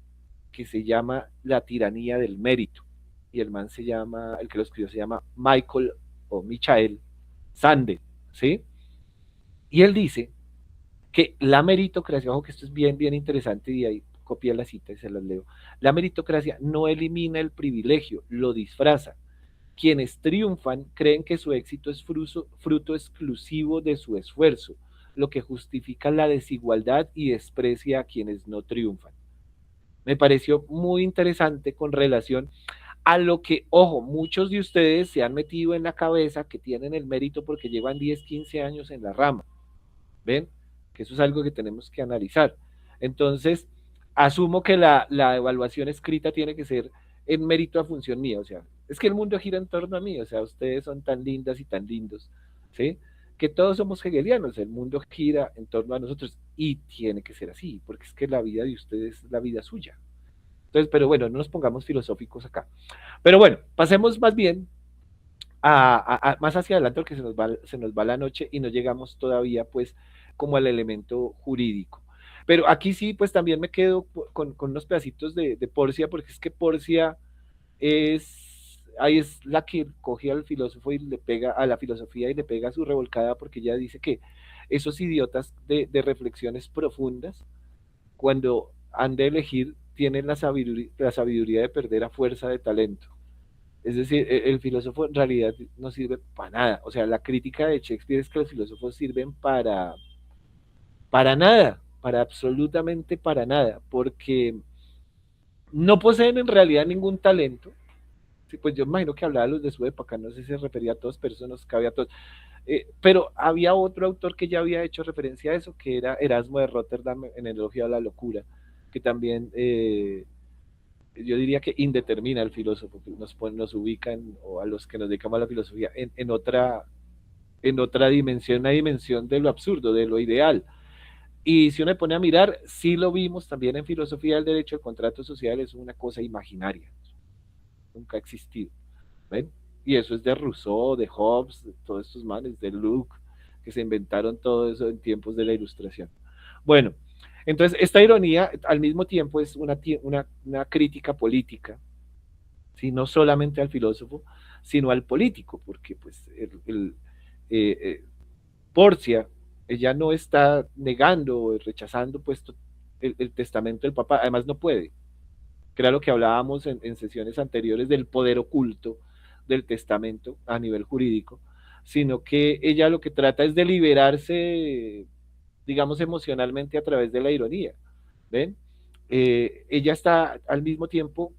que se llama La tiranía del mérito. Y el man se llama, el que lo escribió se llama Michael o Michael Sande, ¿sí? Y él dice que la meritocracia, ojo que esto es bien, bien interesante y ahí copié la cita y se las leo, la meritocracia no elimina el privilegio, lo disfraza. Quienes triunfan creen que su éxito es fruto exclusivo de su esfuerzo, lo que justifica la desigualdad y desprecia a quienes no triunfan. Me pareció muy interesante con relación a lo que, ojo, muchos de ustedes se han metido en la cabeza que tienen el mérito porque llevan 10, 15 años en la rama. ¿Ven? Que eso es algo que tenemos que analizar. Entonces, asumo que la evaluación escrita tiene que ser en mérito a función mía, o sea, es que el mundo gira en torno a mí, o sea, ustedes son tan lindas y tan lindos, ¿sí? Que todos somos hegelianos, el mundo gira en torno a nosotros y tiene que ser así, porque es que la vida de ustedes es la vida suya, Entonces, pero bueno, no nos pongamos filosóficos acá. Pero bueno, pasemos más bien más hacia adelante porque se nos va la noche y no llegamos todavía pues como al elemento jurídico. Pero aquí sí, pues también me quedo con unos pedacitos de Porcia, porque es que Porcia ahí es la que coge al filósofo y le pega a la filosofía y le pega su revolcada, porque ella dice que esos idiotas de reflexiones profundas, cuando han de elegir, tienen la sabiduría de perder a fuerza de talento. Es decir, el filósofo en realidad no sirve para nada. O sea, la crítica de Shakespeare es que los filósofos sirven para nada, para absolutamente para nada, porque no poseen en realidad ningún talento. Sí, pues yo imagino que hablaba de los de su época, no sé si se refería a todos, pero eso nos cabe a todos. Pero había otro autor que ya había hecho referencia a eso, que era Erasmo de Rotterdam en el Elogio a la Locura, que también yo diría que indetermina al filósofo, que nos ubican, o a los que nos dedicamos a la filosofía, en otra dimensión, una dimensión de lo absurdo, de lo ideal. Y si uno se pone a mirar, sí lo vimos también en filosofía del derecho, el contrato social es una cosa imaginaria, nunca ha existido. ¿Ven? Y eso es de Rousseau, de Hobbes, de todos estos manes, de Locke, que se inventaron todo eso en tiempos de la Ilustración. Bueno, entonces esta ironía al mismo tiempo es una crítica política, ¿sí? No solamente al filósofo, sino al político, porque pues Porcia, ella no está negando o rechazando pues el testamento del Papa, además no puede, que era lo que hablábamos en sesiones anteriores del poder oculto del testamento a nivel jurídico, sino que ella lo que trata es de liberarse, digamos, emocionalmente a través de la ironía. ¿Ven? Ella está al mismo tiempo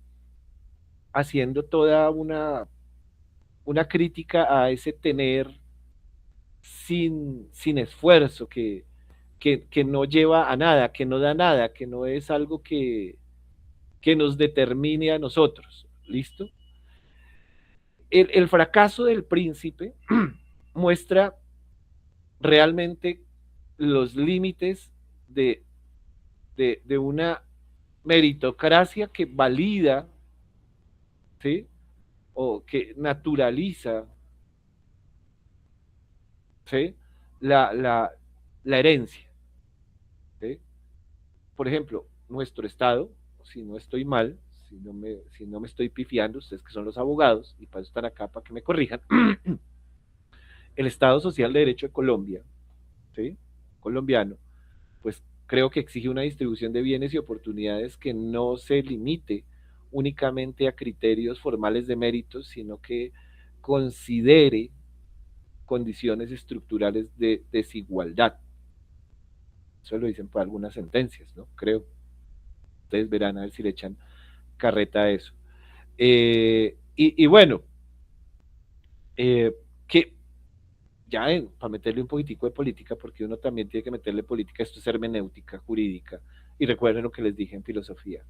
haciendo toda una crítica a ese tener sin esfuerzo, que no lleva a nada, que no da nada, que no es algo que nos determine a nosotros. ¿Listo? El fracaso del príncipe muestra realmente los límites de una meritocracia que valida, ¿sí? O que naturaliza, ¿sí? la, la, la herencia. ¿Sí? Por ejemplo, nuestro Estado, si no estoy mal, si no me estoy pifiando, ustedes que son los abogados, y para eso están acá, para que me corrijan, el Estado Social de Derecho de Colombia, ¿sí? Colombiano, pues creo que exige una distribución de bienes y oportunidades que no se limite únicamente a criterios formales de méritos, sino que considere condiciones estructurales de desigualdad. Eso lo dicen por algunas sentencias, ¿no? Creo. Ustedes verán a ver si le echan carreta a eso. Y bueno, que ya para meterle un poquitico de política, porque uno también tiene que meterle política, esto es hermenéutica jurídica, y recuerden lo que les dije en filosofía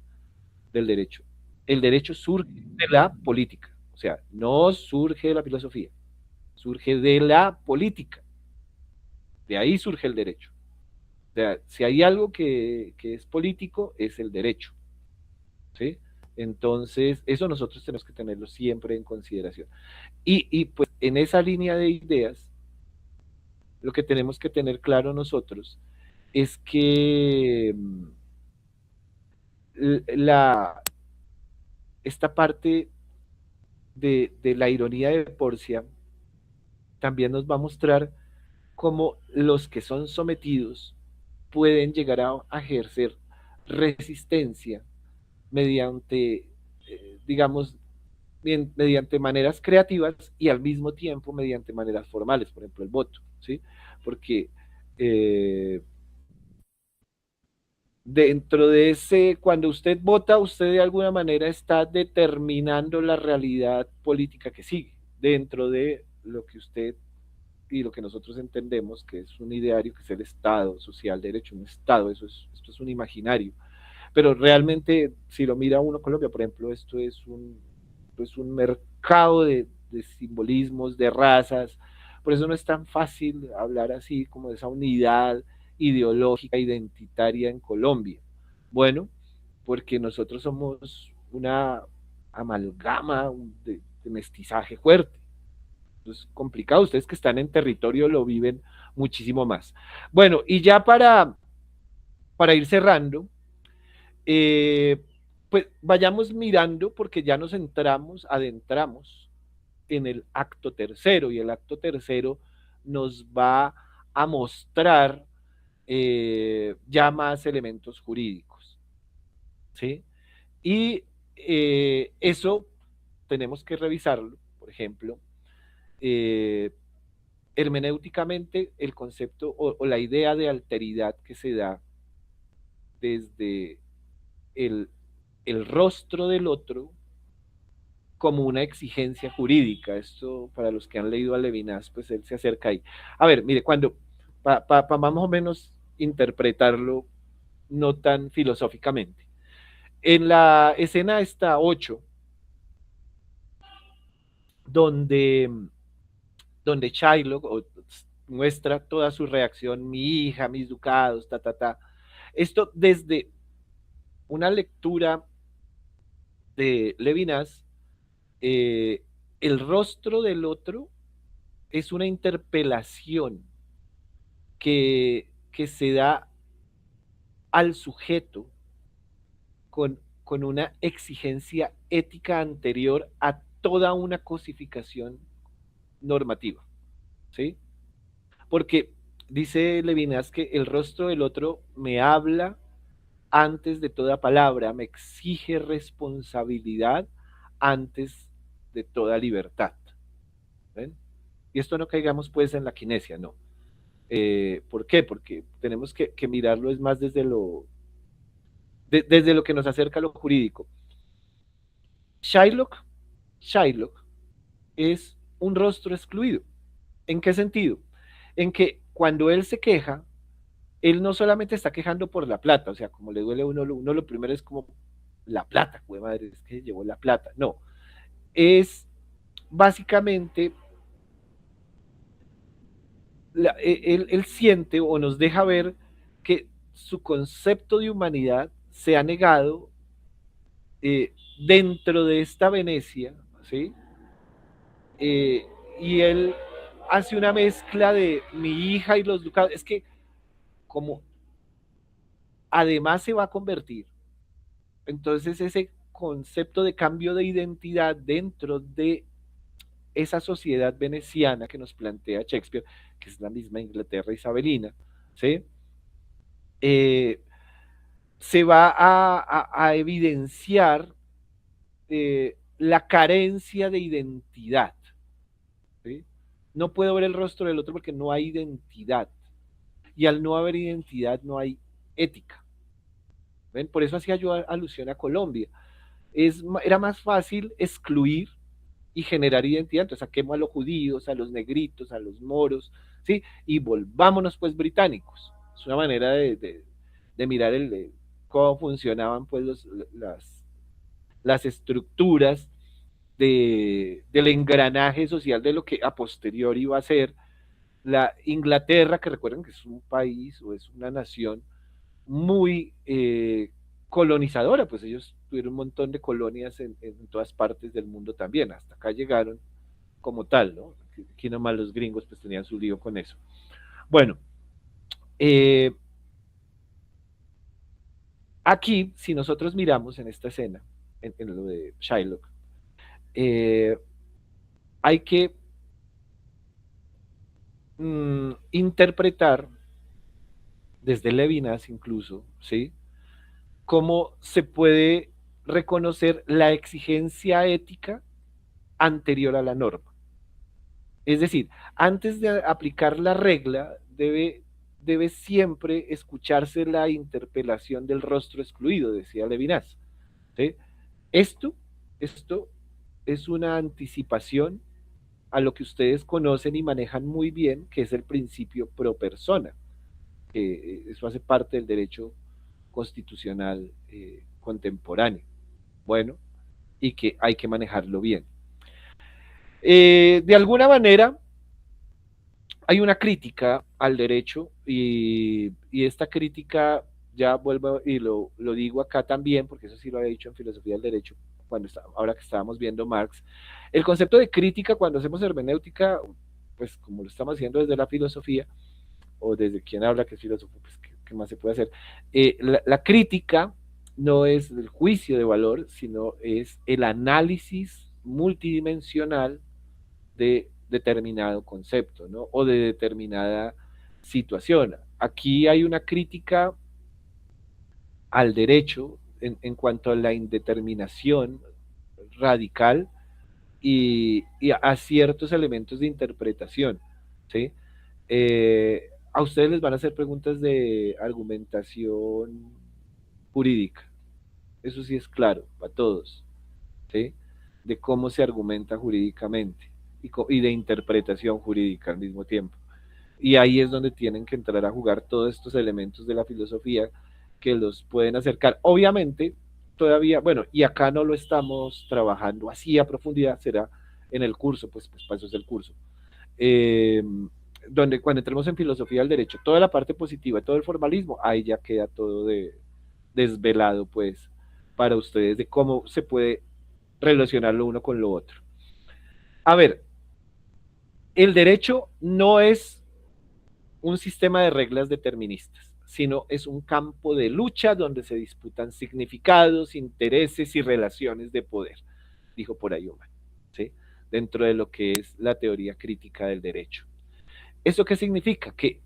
del derecho. El derecho surge de la política, o sea, no surge de la filosofía, surge de la política, de ahí surge el derecho. O sea, si hay algo que es político, es el derecho, ¿sí? Entonces, eso nosotros tenemos que tenerlo siempre en consideración. Y pues en esa línea de ideas, lo que tenemos que tener claro nosotros es que la, esta parte de la ironía de Porcia también nos va a mostrar cómo los que son sometidos pueden llegar a ejercer resistencia mediante, digamos, mediante maneras creativas y al mismo tiempo mediante maneras formales, por ejemplo, el voto, ¿sí? Porque dentro de ese, cuando usted vota, usted de alguna manera está determinando la realidad política que sigue, dentro de lo que usted y lo que nosotros entendemos que es un ideario, que es el Estado social de derecho, un Estado, esto es un imaginario. Pero realmente, si lo mira uno Colombia, por ejemplo, esto es un mercado de simbolismos, de razas, por eso no es tan fácil hablar así como de esa unidad ideológica, identitaria en Colombia. Bueno, porque nosotros somos una amalgama de mestizaje fuerte. Es complicado, ustedes que están en territorio lo viven muchísimo más. Bueno, y ya para ir cerrando, pues vayamos mirando porque ya nos adentramos en el acto tercero, y el acto tercero nos va a mostrar ya más elementos jurídicos, ¿sí? Y eso tenemos que revisarlo, por ejemplo, hermenéuticamente el concepto o la idea de alteridad que se da desde el, el rostro del otro como una exigencia jurídica. Esto, para los que han leído a Levinas, pues él se acerca ahí. A ver, mire, cuando, para más o menos interpretarlo no tan filosóficamente. En la escena está 8, donde Shylock muestra toda su reacción, mi hija, mis ducados, ta, ta, ta. Esto desde una lectura de Levinas, el rostro del otro es una interpelación que se da al sujeto con una exigencia ética anterior a toda una cosificación normativa, ¿sí? Porque dice Levinas que el rostro del otro me habla antes de toda palabra, me exige responsabilidad antes de toda libertad. ¿Ven? Y esto no caigamos pues en la kinesia, no. ¿Por qué? Porque tenemos que mirarlo es más desde desde lo que nos acerca a lo jurídico. Shylock es un rostro excluido. ¿En qué sentido? En que cuando él se queja, él no solamente está quejando por la plata, o sea, como le duele a uno lo primero es como la plata, güey, madre, es que llevó la plata. No, es básicamente, él siente o nos deja ver que su concepto de humanidad se ha negado dentro de esta Venecia, ¿sí? Eh, y él hace una mezcla de mi hija y los ducados. Es que como además se va a convertir, entonces ese concepto de cambio de identidad dentro de esa sociedad veneciana que nos plantea Shakespeare, que es la misma Inglaterra isabelina, ¿sí? Eh, se va a evidenciar la carencia de identidad, ¿sí? No puedo ver el rostro del otro porque no hay identidad. Y al no haber identidad no hay ética. ¿Ven? Por eso hacía yo alusión a Colombia. Era más fácil excluir y generar identidad. Entonces saquemos a los judíos, a los negritos, a los moros, ¿sí? Y volvámonos pues británicos. Es una manera de mirar cómo funcionaban pues las estructuras del engranaje social de lo que a posteriori iba a ser la Inglaterra, que recuerden que es un país o es una nación muy colonizadora, pues ellos tuvieron un montón de colonias en todas partes del mundo también, hasta acá llegaron como tal, ¿no? Aquí nomás los gringos pues tenían su lío con eso. Bueno, aquí, si nosotros miramos en esta escena, en lo de Shylock, hay que interpretar desde Levinas incluso, ¿sí? Cómo se puede reconocer la exigencia ética anterior a la norma. Es decir, antes de aplicar la regla, debe siempre escucharse la interpelación del rostro excluido, decía Levinas, ¿sí? Esto, esto es una anticipación a lo que ustedes conocen y manejan muy bien, que es el principio pro persona. Eso hace parte del derecho constitucional contemporáneo. Bueno, y que hay que manejarlo bien. De alguna manera, hay una crítica al derecho y esta crítica ya vuelvo y lo digo acá también, porque eso sí lo había dicho en filosofía del derecho, ahora que estábamos viendo Marx, el concepto de crítica cuando hacemos hermenéutica, pues como lo estamos haciendo desde la filosofía, o desde quien habla que es filósofo, pues qué más se puede hacer. La crítica no es el juicio de valor, sino es el análisis multidimensional de determinado concepto, ¿no? O de determinada situación. Aquí hay una crítica al derecho en cuanto a la indeterminación radical y a ciertos elementos de interpretación, ¿sí? A ustedes les van a hacer preguntas de argumentación jurídica, eso sí es claro, para todos, ¿sí? De cómo se argumenta jurídicamente y de interpretación jurídica al mismo tiempo. Y ahí es donde tienen que entrar a jugar todos estos elementos de la filosofía que los pueden acercar. Obviamente, todavía, bueno, y acá no lo estamos trabajando así a profundidad, será en el curso, pues para eso es el curso. Eh, donde cuando entremos en filosofía del derecho, toda la parte positiva, todo el formalismo, ahí ya queda todo desvelado, pues, para ustedes de cómo se puede relacionar lo uno con lo otro. A ver, el derecho no es un sistema de reglas deterministas, sino es un campo de lucha donde se disputan significados, intereses y relaciones de poder, dijo por ahí Human, ¿sí? Dentro de lo que es la teoría crítica del derecho. ¿Eso qué significa? Que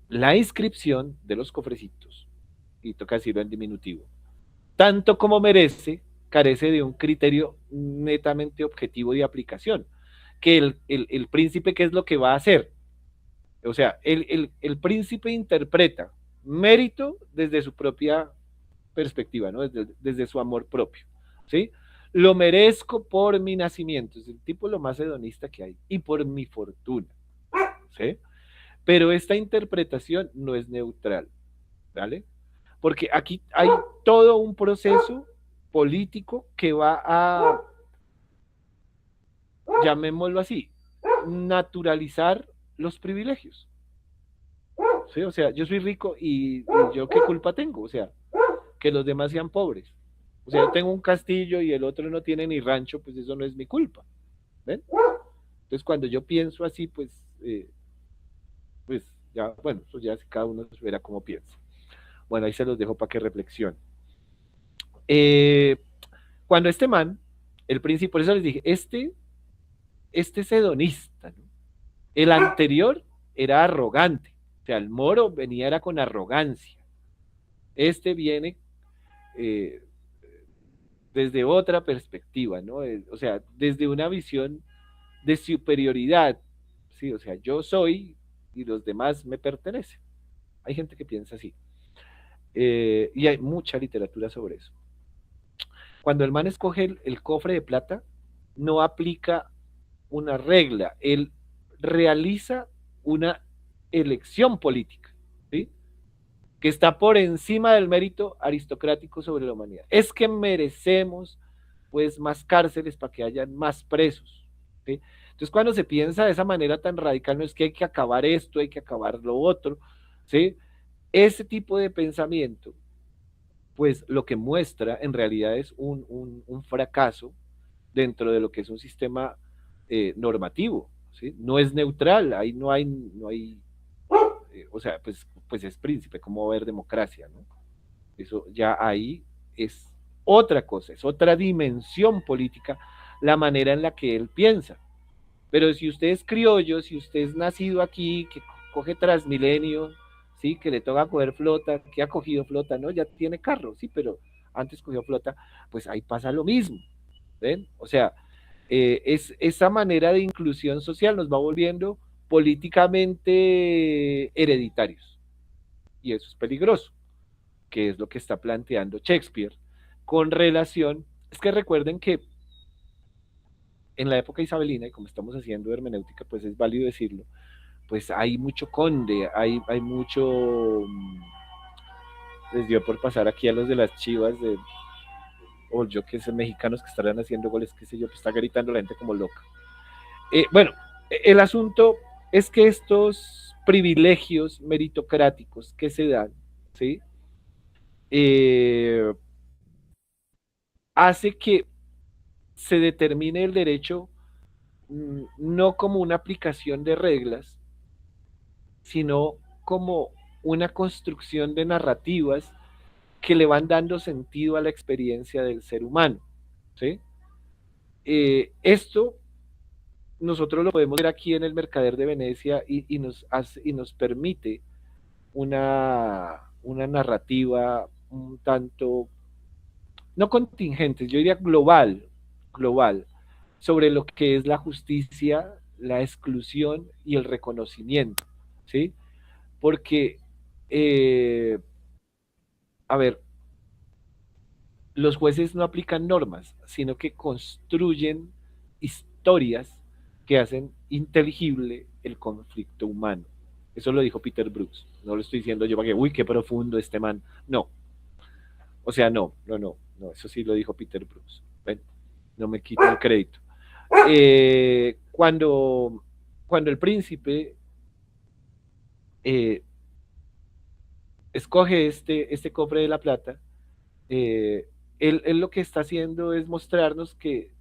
la inscripción de los cofrecitos, y toca decirlo en diminutivo, tanto como merece, carece de un criterio netamente objetivo de aplicación, que el príncipe, ¿qué es lo que va a hacer? O sea, el príncipe interpreta mérito desde su propia perspectiva, ¿no? Desde su amor propio, ¿sí? Lo merezco por mi nacimiento, es el tipo lo más hedonista que hay, y por mi fortuna, ¿sí? Pero esta interpretación no es neutral, ¿vale? Porque aquí hay todo un proceso político que va a, llamémoslo así, naturalizar los privilegios. ¿Sí? O sea, yo soy rico y yo qué culpa tengo, o sea, que los demás sean pobres. O sea, yo tengo un castillo y el otro no tiene ni rancho, pues eso no es mi culpa. ¿Ven? Entonces, cuando yo pienso así, pues ya, bueno, eso ya cada uno verá cómo piensa. Bueno, ahí se los dejo para que reflexionen. Cuando este man, el príncipe, por eso les dije, este es hedonista, ¿no? El anterior era arrogante, o sea, el moro venía era con arrogancia. Este viene eh, desde otra perspectiva, ¿no? O sea, desde una visión de superioridad, ¿sí? O sea, yo soy y los demás me pertenecen. Hay gente que piensa así. Y hay mucha literatura sobre eso. Cuando el man escoge el cofre de plata, no aplica una regla, él realiza una elección política, ¿sí? Que está por encima del mérito aristocrático sobre la humanidad. Es que merecemos pues más cárceles para que hayan más presos, ¿sí? Entonces cuando se piensa de esa manera tan radical, no es que hay que acabar esto, hay que acabar lo otro, ¿sí? Ese tipo de pensamiento, pues lo que muestra en realidad es un fracaso dentro de lo que es un sistema normativo, ¿sí? No es neutral, ahí no hay o sea, pues es príncipe, ¿cómo va a haber democracia, no? Eso ya ahí es otra cosa, es otra dimensión política, la manera en la que él piensa. Pero si usted es criollo, si usted es nacido aquí, que coge Transmilenio, sí, que le toca coger flota, que ha cogido flota, ¿no? Ya tiene carro, sí, pero antes cogió flota, pues ahí pasa lo mismo, ¿ven? O sea, esa manera de inclusión social nos va volviendo políticamente hereditarios. Y eso es peligroso, que es lo que está planteando Shakespeare con relación, es que recuerden que en la época isabelina, y como estamos haciendo hermenéutica, pues es válido decirlo, pues hay mucho conde, hay mucho, les dio por pasar aquí a los de las Chivas, o yo que sé, mexicanos que estarán haciendo goles, qué sé yo, pues está gritando la gente como loca. Bueno, el asunto es que estos privilegios meritocráticos que se dan, ¿sí? hace que se determine el derecho no como una aplicación de reglas, sino como una construcción de narrativas que le van dando sentido a la experiencia del ser humano. ¿Sí? Esto nosotros lo podemos ver aquí en el Mercader de Venecia y nos permite una narrativa un tanto, no contingente, yo diría global, sobre lo que es la justicia, la exclusión y el reconocimiento, ¿sí? Porque, a ver, los jueces no aplican normas, sino que construyen historias que hacen inteligible el conflicto humano. Eso lo dijo Peter Brooks. No lo estoy diciendo yo para que, uy, qué profundo este man. No. O sea, no. Eso sí lo dijo Peter Brooks. ¿Ven? No me quito el crédito. Cuando el príncipe escoge este cofre de la plata, él lo que está haciendo es mostrarnos que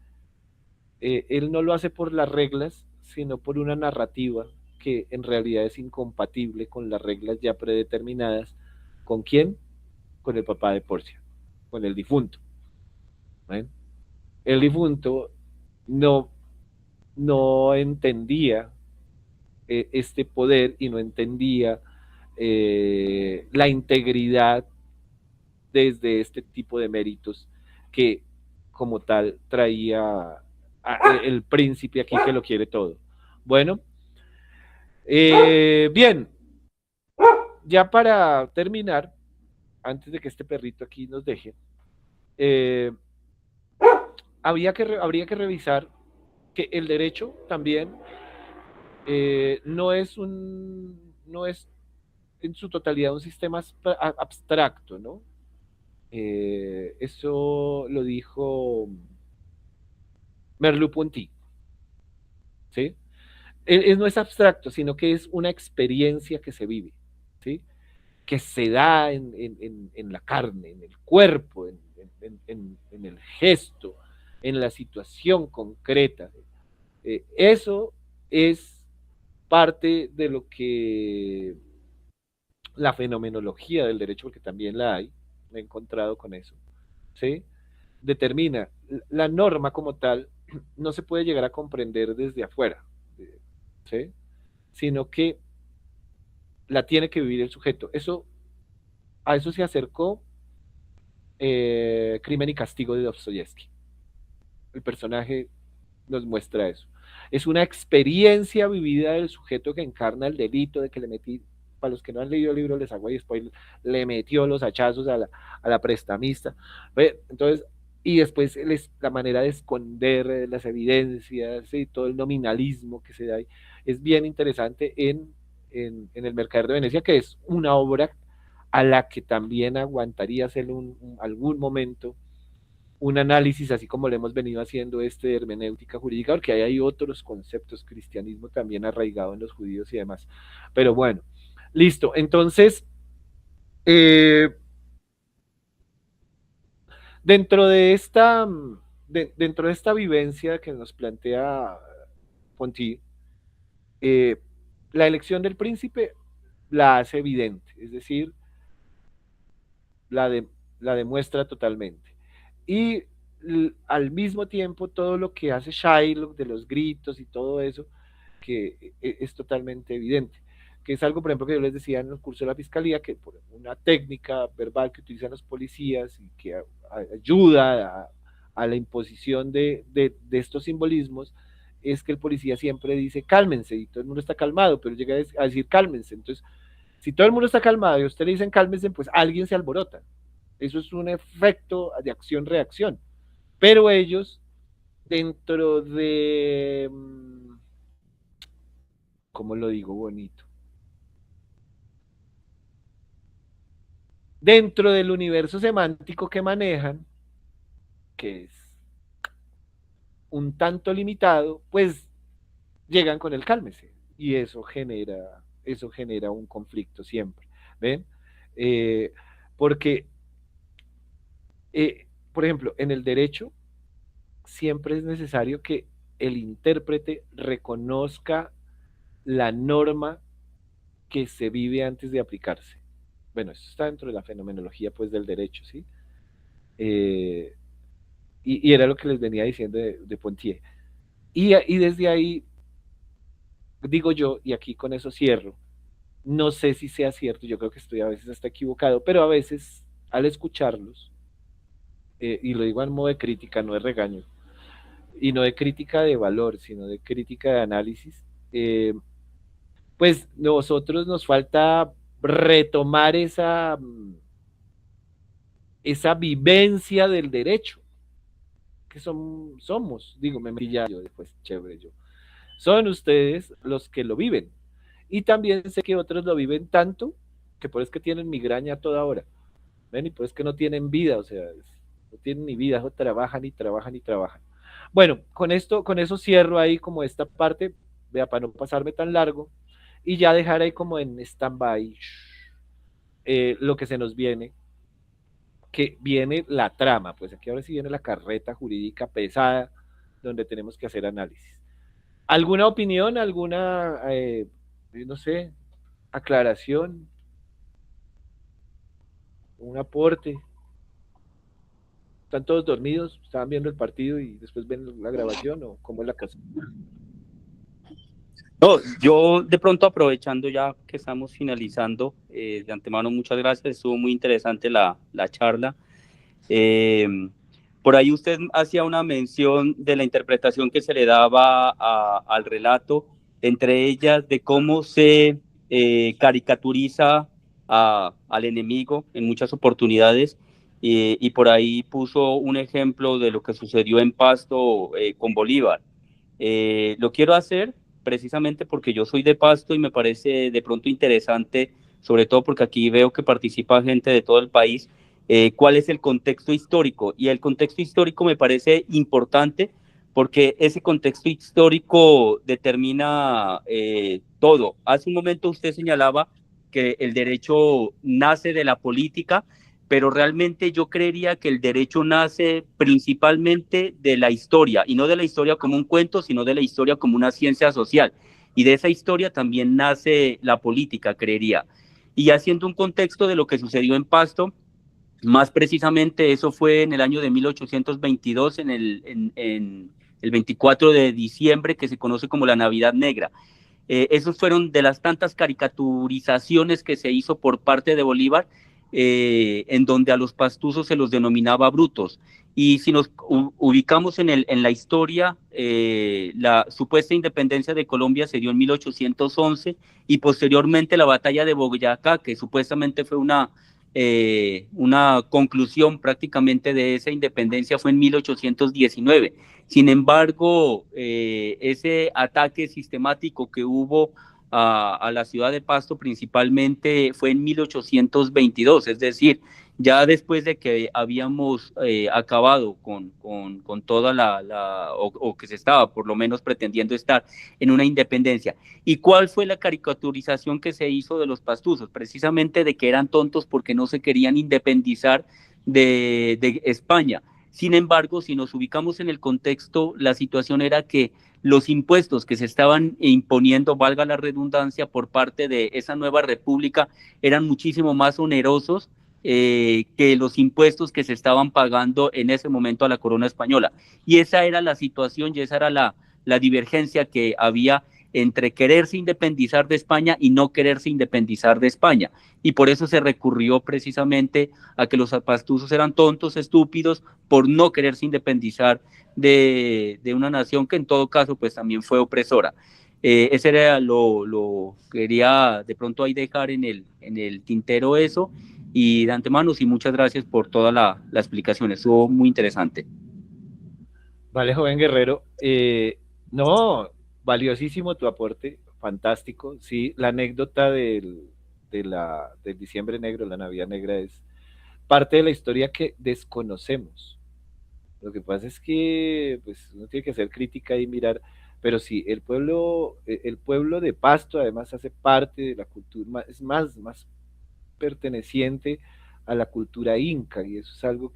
él no lo hace por las reglas, sino por una narrativa que en realidad es incompatible con las reglas ya predeterminadas. ¿Con quién? Con el papá de Porcia, con el difunto. ¿Ven? El difunto no, no entendía este poder y no entendía la integridad desde este tipo de méritos que como tal traía el príncipe aquí que lo quiere todo. Bueno, bien, ya para terminar, antes de que este perrito aquí nos deje, eh, habría que revisar que el derecho también no es en su totalidad un sistema abstracto, ¿no? Eso lo dijo Merleau-Ponty, ¿sí? No es abstracto, sino que es una experiencia que se vive, ¿sí? Que se da en la carne, en el cuerpo, en el gesto, en la situación concreta. Eso es parte de lo que la fenomenología del derecho, porque también la hay, me he encontrado con eso, ¿sí? Determina la norma como tal, no se puede llegar a comprender desde afuera, ¿sí? Sino que la tiene que vivir el sujeto. A eso se acercó Crimen y Castigo de Dostoyevsky. El personaje nos muestra eso. Es una experiencia vivida del sujeto que encarna el delito de que le metí, para los que no han leído el libro les hago ahí spoiler, le metió los hachazos a la prestamista. Entonces, y después la manera de esconder las evidencias y todo el nominalismo que se da ahí, es bien interesante en El Mercader de Venecia, que es una obra a la que también aguantaría hacer algún momento un análisis, así como lo hemos venido haciendo de hermenéutica jurídica, porque hay otros conceptos, cristianismo también arraigado en los judíos y demás. Pero bueno, listo. Entonces, dentro de esta vivencia que nos plantea Ponty, la elección del príncipe la hace evidente, es decir, la, de, la demuestra totalmente. Y al mismo tiempo todo lo que hace Shylock de los gritos y todo eso, que es totalmente evidente, que es algo, por ejemplo, que yo les decía en el curso de la fiscalía, que por una técnica verbal que utilizan los policías y que ayuda a la imposición de estos simbolismos, es que el policía siempre dice cálmense y todo el mundo está calmado, pero llega a decir cálmense. Entonces, si todo el mundo está calmado y a usted le dicen cálmense, pues alguien se alborota. Eso es un efecto de acción-reacción. Pero ellos, dentro de, ¿cómo lo digo bonito? Dentro del universo semántico que manejan, que es un tanto limitado, pues llegan con el cálmese. Y eso genera un conflicto siempre. ¿Ven? Porque Por ejemplo, en el derecho siempre es necesario que el intérprete reconozca la norma que se vive antes de aplicarse. Bueno, eso está dentro de la fenomenología pues del derecho, ¿sí? Eh, y era lo que les venía diciendo de Pontier. Y desde ahí, digo yo, y aquí con eso cierro, no sé si sea cierto, yo creo que estoy a veces hasta equivocado, pero a veces al escucharlos, y lo digo en modo de crítica, no de regaño, y no de crítica de valor, sino de crítica de análisis, pues nosotros nos falta retomar esa vivencia del derecho, que somos, digo, me metí ya yo después, chévere yo. Son ustedes los que lo viven. Y también sé que otros lo viven tanto que por eso es que tienen migraña a toda hora. ¿Ven? Y por eso es que no tienen vida, o sea, no tienen ni vida, trabajan y trabajan y trabajan. Bueno, con eso cierro ahí como esta parte, vea, para no pasarme tan largo, y ya dejar ahí como en stand-by lo que se nos viene, que viene la trama, pues aquí ahora sí viene la carreta jurídica pesada, donde tenemos que hacer análisis. ¿Alguna opinión, alguna, no sé, aclaración, un aporte? ¿Están todos dormidos? ¿Estaban viendo el partido y después ven la grabación o cómo es la cosa? No, yo de pronto aprovechando ya que estamos finalizando, de antemano muchas gracias, estuvo muy interesante la charla. Eh, por ahí usted hacía una mención de la interpretación que se le daba al relato, entre ellas de cómo se caricaturiza al enemigo en muchas oportunidades, y por ahí puso un ejemplo de lo que sucedió en Pasto con Bolívar. Lo quiero hacer precisamente porque yo soy de Pasto y me parece de pronto interesante, sobre todo porque aquí veo que participa gente de todo el país, cuál es el contexto histórico. Y el contexto histórico me parece importante porque ese contexto histórico determina todo. Hace un momento usted señalaba que el derecho nace de la política, pero realmente yo creería que el derecho nace principalmente de la historia, y no de la historia como un cuento, sino de la historia como una ciencia social. Y de esa historia también nace la política, creería. Y haciendo un contexto de lo que sucedió en Pasto, más precisamente eso fue en el año de 1822, en el 24 de diciembre, que se conoce como la Navidad Negra. Esos fueron de las tantas caricaturizaciones que se hizo por parte de Bolívar, en donde a los pastusos se los denominaba brutos. Y si nos ubicamos en la historia, la supuesta independencia de Colombia se dio en 1811, y posteriormente la batalla de Boyacá, que supuestamente fue una conclusión prácticamente de esa independencia, fue en 1819. Sin embargo, ese ataque sistemático que hubo a la ciudad de Pasto principalmente fue en 1822, es decir, ya después de que habíamos acabado con toda o que se estaba por lo menos pretendiendo estar en una independencia. ¿Y cuál fue la caricaturización que se hizo de los pastusos? Precisamente de que eran tontos porque no se querían independizar de España. Sin embargo, si nos ubicamos en el contexto, la situación era que los impuestos que se estaban imponiendo, valga la redundancia, por parte de esa nueva república eran muchísimo más onerosos que los impuestos que se estaban pagando en ese momento a la corona española. Y esa era la situación y esa era la divergencia que había entre quererse independizar de España y no quererse independizar de España. Y por eso se recurrió precisamente a que los pastusos eran tontos, estúpidos, por no quererse independizar de una nación que en todo caso pues también fue opresora. Ese era lo quería de pronto ahí dejar en el tintero eso, y de antemano sí, muchas gracias por toda la explicación, estuvo muy interesante. Vale, joven guerrero. No, valiosísimo tu aporte, fantástico. Sí, la anécdota del diciembre negro, la Navidad negra, es parte de la historia que desconocemos. Lo que pasa es que pues, uno tiene que hacer crítica y mirar, pero sí, el pueblo de Pasto además hace parte de la cultura, es más perteneciente a la cultura inca, y eso es algo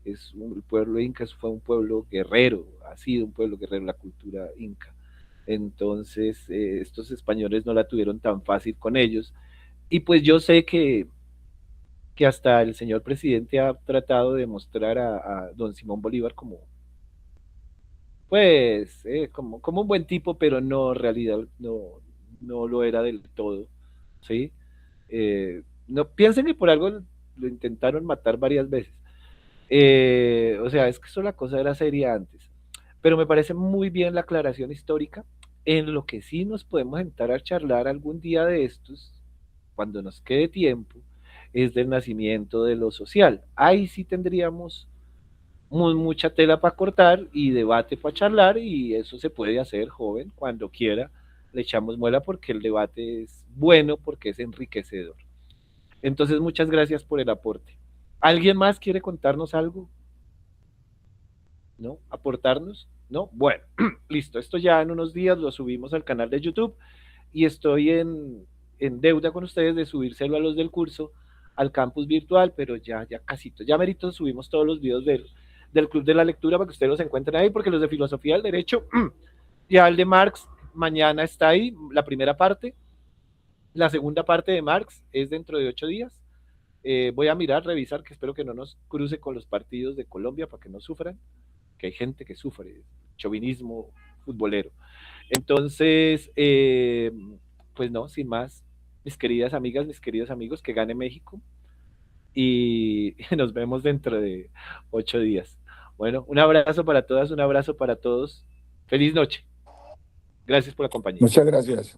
El pueblo inca fue un pueblo guerrero, ha sido un pueblo guerrero la cultura inca. Entonces, estos españoles no la tuvieron tan fácil con ellos. Y pues yo sé que hasta el señor presidente ha tratado de mostrar a don Simón Bolívar como, pues, como un buen tipo, pero no, en realidad no lo era del todo, ¿sí? No piensen que por algo lo intentaron matar varias veces. O sea, es que eso la cosa era seria antes. Pero me parece muy bien la aclaración histórica. En lo que sí nos podemos sentar a charlar algún día de estos, cuando nos quede tiempo, es del nacimiento de lo social. Ahí sí tendríamos mucha tela para cortar y debate para charlar, y eso se puede hacer, joven, cuando quiera. Le echamos muela porque el debate es bueno, porque es enriquecedor. Entonces, muchas gracias por el aporte. ¿Alguien más quiere contarnos algo? ¿No? ¿Aportarnos? ¿No? Bueno, listo. Esto ya en unos días lo subimos al canal de YouTube y estoy en deuda con ustedes de subírselo a los del curso al campus virtual, pero ya casito, ya merito subimos todos los videos del Club de la Lectura para que ustedes los encuentren ahí, porque los de Filosofía del Derecho, ya el de Marx, mañana está ahí, la primera parte. La segunda parte de Marx es dentro de 8 días. Voy a mirar, revisar, que espero que no nos cruce con los partidos de Colombia para que no sufran, que hay gente que sufre chauvinismo futbolero. Entonces, pues no, sin más, mis queridas amigas, mis queridos amigos, que gane México y nos vemos dentro de 8 días. Bueno, un abrazo para todas, un abrazo para todos. Feliz noche. Gracias por acompañarnos. Muchas gracias.